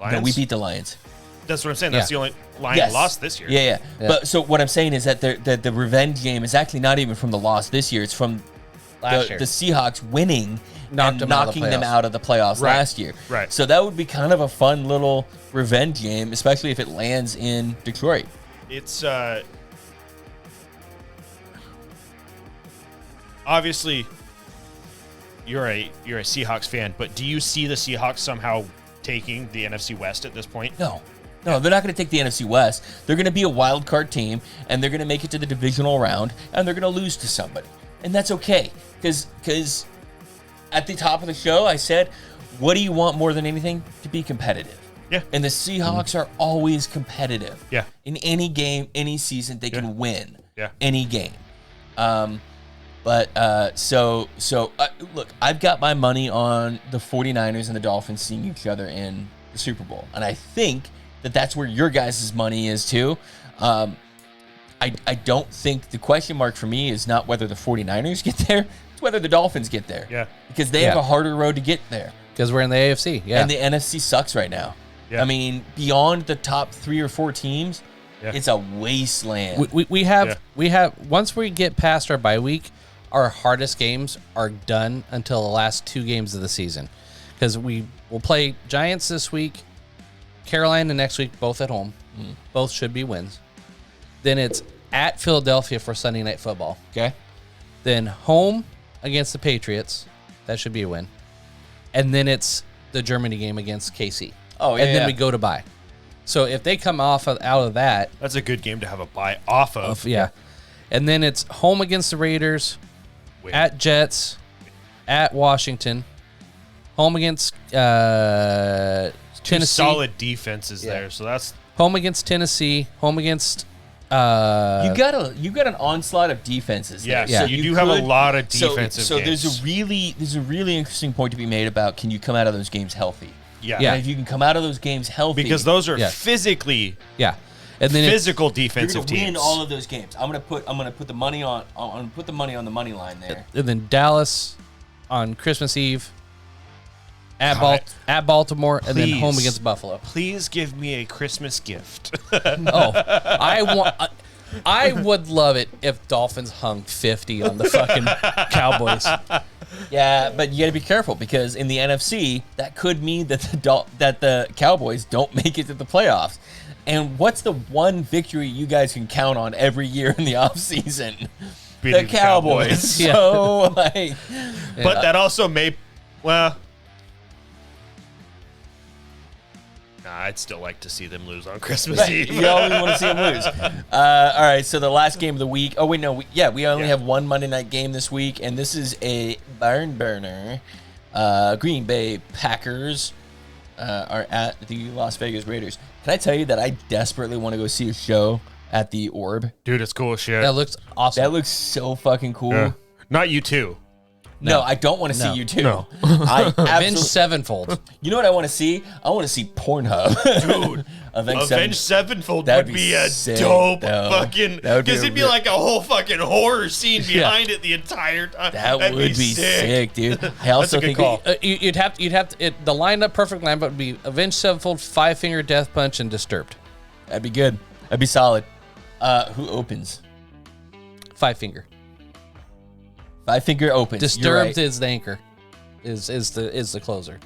Lions? No, we beat the Lions. That's what I'm saying. That's Yeah. the only Lion loss this year. Yeah. Yeah. But so what I'm saying is that the revenge game is actually not even from the loss this year. It's from Last year. the Seahawks winning Knocked and them out of the knocking them playoffs. out of the playoffs Right. last year. Right. So that would be kind of a fun little revenge game, especially if it lands in Detroit. It's obviously you're a Seahawks fan, but do you see the Seahawks somehow taking the NFC West at this point? No, they're not going to take the NFC West. They're going to be a wild card team, and they're going to make it to the divisional round, and they're going to lose to somebody, and that's okay. Because at the top of the show, I said, "What do you want more than anything? To be competitive." Yeah. And the Seahawks are always competitive. Yeah. In any game, any season, they can win. Yeah. Any game. Look, I've got my money on the 49ers and the Dolphins seeing each other in the Super Bowl. And I think that that's where your guys' money is too. I don't think the question mark for me is not whether the 49ers get there, it's whether the Dolphins get there. Yeah. Because they have Yeah. a harder road to get there. Because we're in the AFC. Yeah. And the NFC sucks right now. Yeah. I mean, beyond the top 3 or 4 teams, Yeah. it's a wasteland. we have once we get past our bye week, our hardest games are done until the last 2 games of the season, because we will play Giants this week, Carolina next week, both at home. Both should be wins. Then it's at Philadelphia for Sunday Night Football. Okay. Then home against the Patriots, that should be a win. And then it's the Germany game against KC. Oh, yeah, and then yeah. we go to bye. So if they come out of that, That's a good game to have a bye off of. yeah. And then it's home against the Raiders, Win. at Jets, at Washington, home against Two Tennessee, solid defenses Yeah. there. So that's home against Tennessee, home against You got an onslaught of defenses there. Yeah, so you do have a lot of defensive So games. there's a really interesting point to be made about can you come out of those games healthy? yeah. Yeah. And if you can come out of those games healthy, Because those are Yeah. physically yeah. And then it's, physical you're defensive gonna win teams. all of those games. I'm gonna put the money on the money line there. and then Dallas on Christmas Eve, at God. at Baltimore, and then home Please. against Buffalo. Please give me a Christmas gift. Oh, I would love it if Dolphins hung 50 on the fucking Cowboys. Yeah, but you got to be careful because in the NFC, that could mean that the Cowboys don't make it to the playoffs. And what's the one victory you guys can count on every year in the offseason? Beating The Cowboys. Yeah. So, like, But that also may, well, I'd still like to see them lose on Christmas Eve. you always want to see them lose. All right, so the last game of the week. Oh, wait, no. We only have one Monday night game this week, and this is a barn burner. Green Bay Packers are at the Las Vegas Raiders. Can I tell you that I desperately want to go see a show at the Orb? Dude, it's cool as shit. That looks awesome. That looks so fucking cool. Yeah. Not you too. No, I don't want to No. see you too. No. I Avenged absolutely. sevenfold. You know what I want to see? I want to see Pornhub. Dude, Avenged Sevenfold That'd would be be a sick, dope though. fucking, That would be because a it'd be real- like a whole fucking horror scene behind it the entire time. That That'd would be sick, dude. I also a good think call. You'd have to the lineup, perfect lineup would be Avenged Sevenfold, Five Finger Death Punch, and Disturbed. that'd be good. That'd be solid. Who opens? Five Finger. Five Finger opens. You're Disturbed right. is the anchor. Is the closer.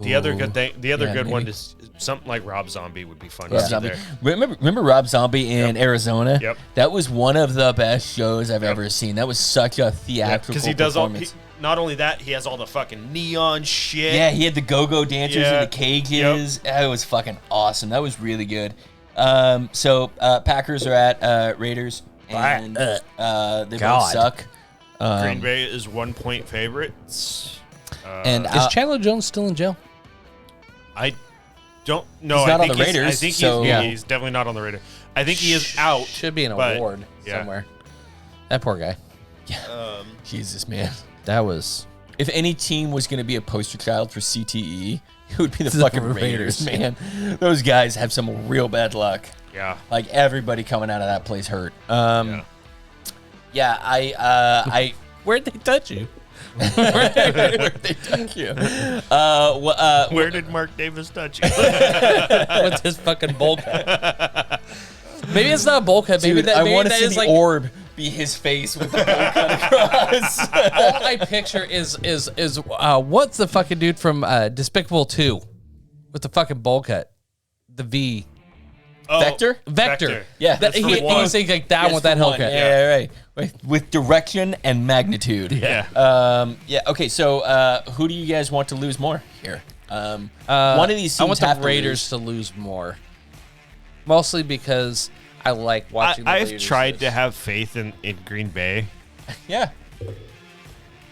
The other good thing, the other Yeah, good one maybe. is something like Rob Zombie would be fun Rob to see Zombie. there. Remember Rob Zombie in Arizona? Yep. That was one of the best shows I've ever seen. That was such a theatrical Because he does all. performance. Not only that, he has all the fucking neon shit. Yeah, he had the go-go dancers Yeah. in the cages. It was fucking awesome. That was really good. So Packers are at Raiders, and they both God. suck. Green Bay is 1 point favorites. And Is Chandler Jones still in jail? I don't know. He's not I on think the he's- I Raiders, think so- he's definitely not on the Raiders. I think he is out. Should be an but- award yeah. somewhere. That poor guy. Jesus, man. That was. If any team was going to be a poster child for CTE, it would be the The fucking Raiders. Raiders, man. Those guys have some real bad luck. Yeah. Like everybody coming out of that place hurt. Yeah. Yeah, I Where'd they touch you? where'd they touch you? Where did Mark Davis touch you? With his fucking bowl cut. Maybe it's not a bowl cut. Maybe Dude, that, I maybe want to that see is the like orb be his face with the bowl cut across. all I picture is what's the fucking dude from Despicable 2 with the fucking bowl cut, the V. Oh, Vector? Vector. Yeah, That, that's for he's one. like that Yes, with that for one. Hellcat. Yeah, right. With direction and magnitude. Yeah. Yeah. Okay. So, who do you guys want to lose more here? One of these I teams want have the to Raiders to lose more, mostly because I like watching. the I've Raiders tried lose. to have faith in Green Bay, lose. Yeah.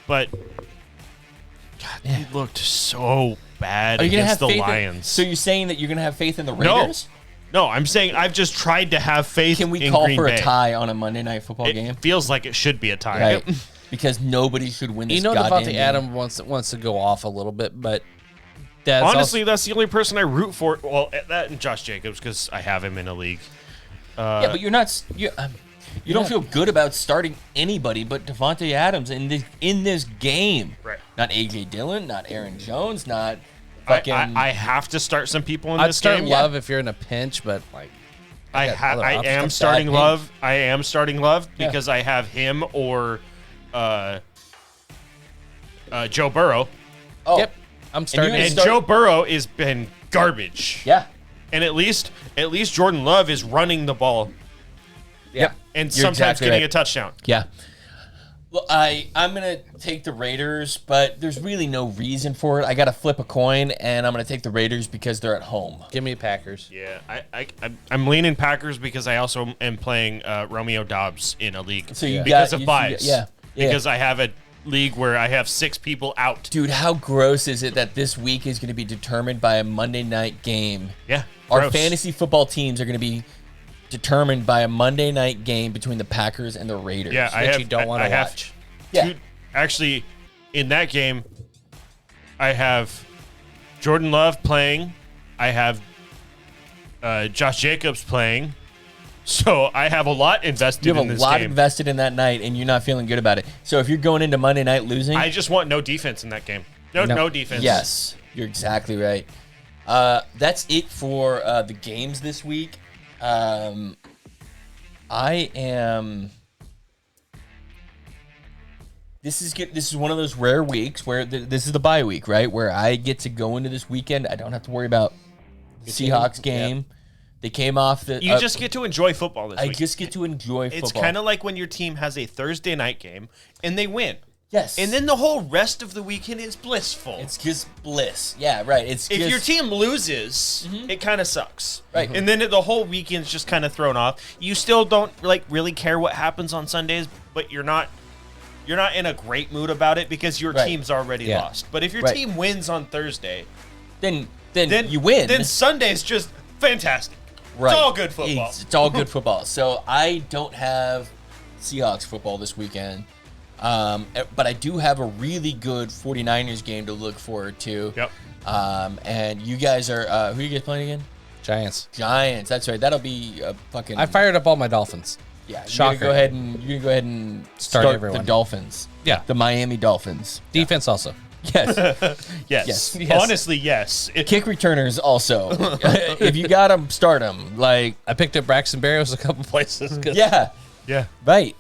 but God, they looked so bad Are you gonna against have the faith Lions. So you're saying that you're gonna have faith in the no, Raiders? no, I'm saying I've just tried to have faith. Can we in call Green for Bay. a tie on a Monday Night Football game? It feels like it should be a tie. Right. Because nobody should win this. You know, goddamn Devontae game. Adams wants to go off a little bit, but that's Honestly, that's the only person I root for. Well, that and Josh Jacobs because I have him in a league. Yeah, but you're not. You don't feel good about starting anybody but Devontae Adams in this game. Right. Not AJ Dillon, not Aaron Jones, not I, fucking. I have to start some people in I'd this start game. Love if you're in a pinch, but like I got other am options. starting Bad Love. I am starting Love Yeah. because I have him or Joe Burrow, oh, yep, I'm starting. you and start- Joe Burrow has been garbage. yeah. And at least Jordan Love is running the ball yeah. and You're sometimes exactly getting right. a touchdown. Yeah. Well, I'm gonna take the Raiders, but there's really no reason for it. I gotta flip a coin, and I'm gonna take the Raiders because they're at home. Give me Packers. Yeah, I'm leaning Packers because I also am playing Romeo Dobbs in a league So you because got- of you- buys. yeah, yeah. Because I have a league where I have 6 people out. Dude, how gross is it that this week is gonna be determined by a Monday night game? Yeah, Our gross. fantasy football teams are gonna be determined by a Monday night game between the Packers and the Raiders. Yeah, I that have. you don't want I to have watch. Yeah. actually, in that game, I have Jordan Love playing. I have Josh Jacobs playing. So I have a lot invested You have in a this lot game. invested in that night, and you're not feeling good about it. So if you're going into Monday night losing, I just want no defense in that game. No defense. Yes, you're exactly right. That's it for the games this week. I am. This is good. This is one of those rare weeks where this is the bye week, right? Where I get to go into this weekend. I don't have to worry about Seahawks game. They came off the. You just get to enjoy football this I week. just get to enjoy football. It's kind of like when your team has a Thursday night game and they win. yes, And then the whole rest of the weekend is blissful. it's just bliss. Yeah, right. It's if just, your team loses, it kind of sucks. Right. And then the whole weekend's just kind of thrown off. You still don't really care what happens on Sundays, but you're not in a great mood about it because your Right. team's already Yeah. lost. But if your Right. team wins on Thursday, then then you win. Then Sunday's just fantastic. Right. It's all good football. It's all good football. So I don't have Seahawks football this weekend. But I do have a really good 49ers game to look forward to. Yep. And you guys are who are you guys playing again? Giants. Giants. That's right. That'll be a fucking. I fired up all my Dolphins. Yeah, you're Shocker. gonna go ahead and Start start everyone. the Dolphins. Yeah. The Miami Dolphins. Defense also. Yes. Yes. Yes. Honestly, yes. Kick returners also. If you got them, start them. Like, I picked up Braxton Berrios a couple places. 'Cause yeah, Yeah. right.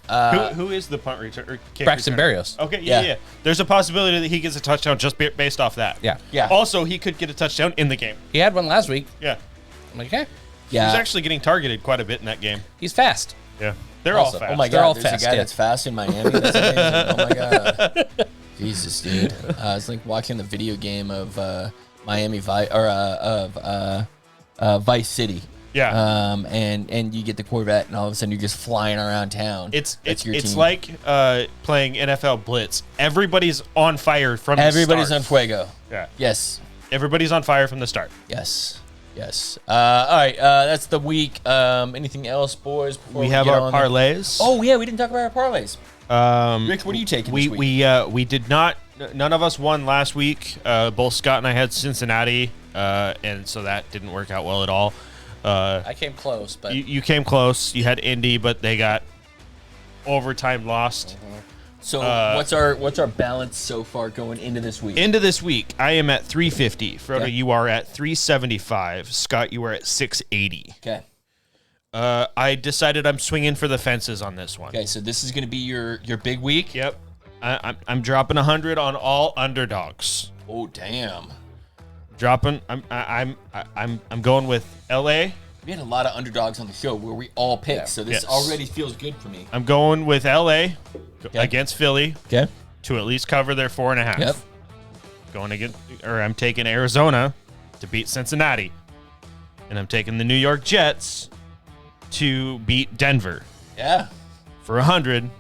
Who is the punt return? Braxton Berrios. Okay, Yeah. yeah. There's a possibility that he gets a touchdown just based off that. Yeah. Yeah. Also, he could get a touchdown in the game. He had one last week. Yeah. I'm like, okay. He was Yeah. actually getting targeted quite a bit in that game. He's fast. Yeah. They're Also- all fast. Oh my They're god, all there's fast, a guy yeah. that's fast in Miami. That's amazing. Oh my god. Jesus, dude. It's like watching the video game of Miami Vice Vice City. Yeah. And you get the Corvette, and all of a sudden you're just flying around town. It's That's your team. like playing NFL Blitz. Everybody's on fire from Everybody's the on start. fuego. Yeah. Yes. Everybody's on fire from the start. Yes. Yes. All right. That's the week. Anything else, boys? Before We have get our on the- parlays. Oh yeah, we didn't talk about our parlays. Rick, what are you taking we this week? we did not. None of us won last week. Both Scott and I had Cincinnati, and so that didn't work out well at all. I came close, but You came close. You had Indy, but they got overtime lost. So what's our balance so far going into this week? Into this week, I am at 350. Frodo, Okay. you are at 375. Scott, you are at 680. Okay. I decided I'm swinging for the fences on this one. Okay. So this is going to be your big week. Yep. I'm dropping 100 on all underdogs. Oh damn. Dropping. I'm going with LA. We had a lot of underdogs on the show where we all picked, so this Yes. already feels good for me. I'm going with LA against Philly Okay. to at least cover their 4.5. Yep. I'm taking Arizona to beat Cincinnati, and I'm taking the New York Jets to beat Denver Yeah. for 100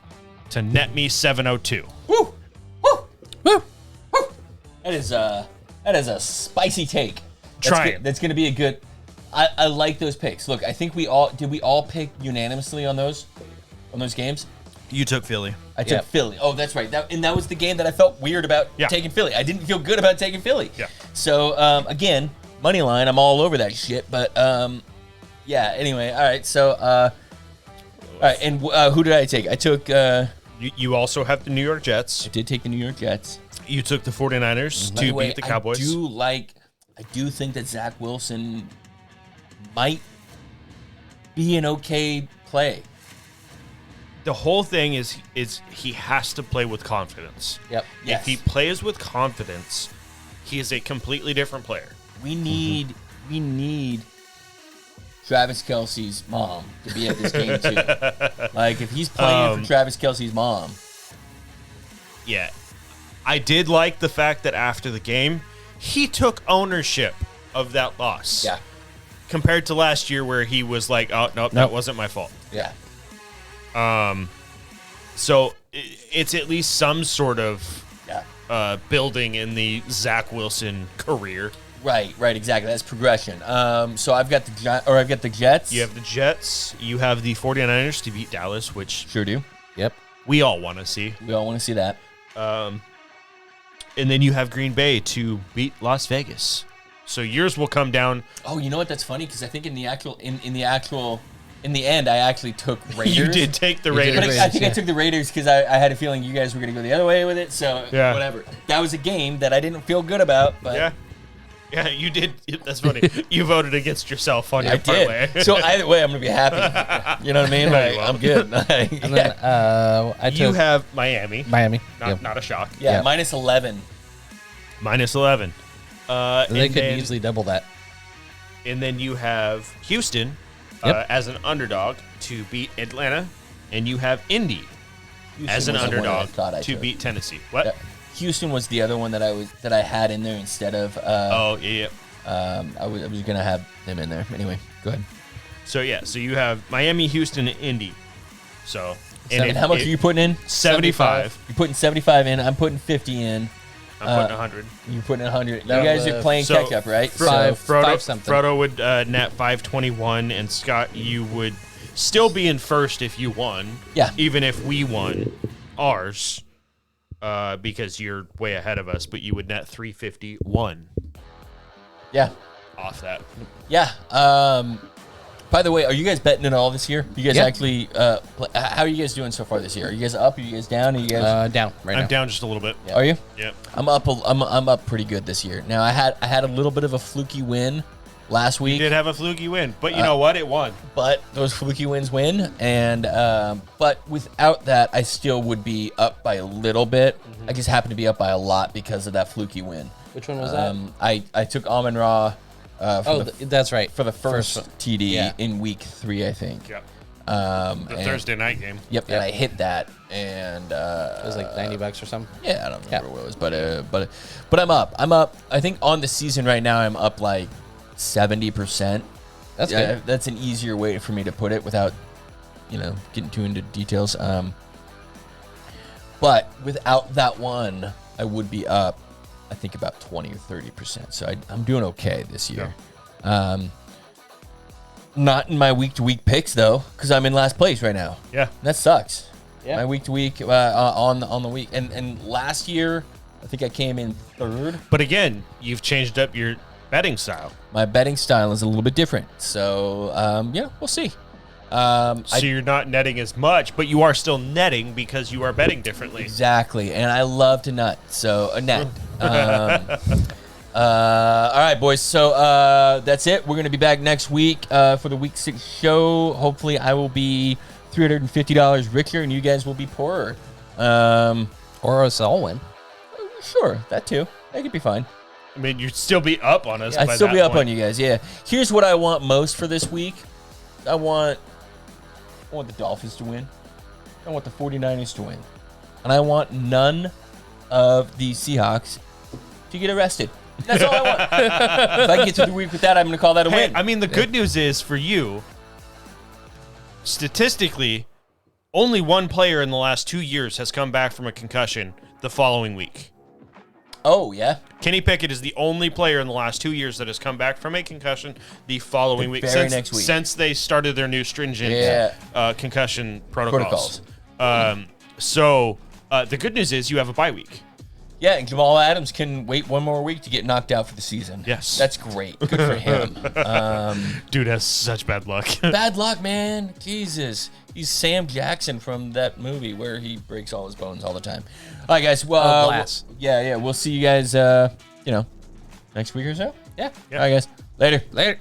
to net me 702. Woo! Woo! Woo! Woo! That is a spicy take. Try it. That's gonna be a good. I like those picks. Look, I think we all pick unanimously on those games. You took Philly. I took Yep. Philly. Oh, that's right. That was the game that I felt weird about Yeah. taking Philly. I didn't feel good about taking Philly. Yeah. So again, money line. I'm all over that shit. But yeah. Anyway, all right. So all right. And who did I take? I took. You also have the New York Jets. I did take the New York Jets. You took the 49ers By the to way, beat the Cowboys. I do think that Zach Wilson might be an okay play. The whole thing is he has to play with confidence. yep. Yes. If he plays with confidence, he is a completely different player. We need Travis Kelce's mom to be at this game too. Like if he's playing for Travis Kelce's mom. Yeah. I did like the fact that after the game, he took ownership of that loss. Yeah. Compared to last year where he was like, oh, nope, that wasn't my fault. Yeah. So it's at least some sort of Yeah. building in the Zach Wilson career. Right, exactly. That's progression. So I've got the Jets. You have the Jets. You have the 49ers to beat Dallas, which Sure do. Yep. we all want to see. We all want to see that. And then you have Green Bay to beat Las Vegas. So yours will come down. Oh, you know what? That's funny because I think in the end, I actually took Raiders. You did take the You did Raiders. But I Raiders, think yeah. I took the Raiders because I had a feeling you guys were going to go the other way with it. So Yeah. whatever. That was a game that I didn't feel good about. But Yeah. Yeah, you did. That's funny. You voted against yourself on your I parlay. did. So either way, I'm going to be happy. You know what I mean? Like, well. I'm good. And then I took You have Miami. Miami. Not, Yep. not a shock. yeah, yeah. minus 11. Minus 11. They and could then, easily double that. And then you have Houston Yep. as an underdog to beat Atlanta. And you have Indy as an Houston was the one that I underdog thought I to took. beat Tennessee. What? Yeah. Houston was the other one that I had in there instead of. Oh, yeah. I was going to have them in there. Anyway, go ahead. So, yeah. So you have Miami, Houston, and Indy. So, And how much are you putting in? 75. You're putting 75 in. I'm putting 50 in. I'm putting 100. You're putting 100. You That guys was, are playing so catch up, right? Five Frodo, something. Frodo would net 521, and Scott, you would still be in first if you won. Yeah. Even if we won ours, because you're way ahead of us, but you would net 351. Yeah. off that. Yeah. By the way, are you guys betting at all this year? You guys Yeah. actually? How are you guys doing so far this year? Are you guys up? Are you guys down? Are you guys? Down right I'm now. down just a little bit. Are you? Yeah. I'm up. I'm up pretty good this year. Now I had a little bit of a fluky win last week. You did have a fluky win, but you know what? It won. But those fluky wins win, and but without that, I still would be up by a little bit. I just happen to be up by a lot because of that fluky win. Which one was that? I took Amon Ra That's right. for the first one. TD Yeah. in week 3, I think. Yep. The Thursday night game. Yep, and I hit that, and It was like $90 or something. yeah, I don't remember what it was, but I'm up. I think on the season right now, I'm up like 70%. That's Yeah, good. that's an easier way for me to put it without, getting too into details. But without that one, I would be up, I think, about 20 or 30%. So I'm doing okay this year. Not in my week-to-week picks, though, because I'm in last place right now. Yeah. That sucks. Yeah. My week-to-week on the week. And last year, I think I came in third. But again, you've changed up your betting style. My betting style is a little bit different. So, we'll see. So you're not netting as much, but you are still netting because you are betting differently. Exactly, and I love to nut. So a net. All right, boys. So that's it. We're gonna be back next week for the week 6 show. Hopefully, I will be $350 richer, and you guys will be poorer. Or us all win. Sure, that too. That could be fine. I mean, you'd still be up on us. I'd by still that be up point. on you guys. Yeah. Here's what I want most for this week. I want the Dolphins to win. I want the 49ers to win. And I want none of the Seahawks to get arrested. That's all I want. If I can get through the week with that, I'm going to call that a Hey, win. I mean, the good news is for you, statistically, only one player in the last 2 years has come back from a concussion the following week. Oh, yeah? Kenny Pickett is the only player in the last 2 years that has come back from a concussion the following week. very next week. Since they started their new stringent concussion protocols. So the good news is you have a bye week. Yeah, and Jamal Adams can wait one more week to get knocked out for the season. Yes. That's great. Good for him. Dude has such bad luck. Bad luck, man. Jesus. He's Sam Jackson from that movie where he breaks all his bones all the time. All right, guys. Well, Glass. We'll see you guys, next week or so. Yeah. All right, guys. Later. Later.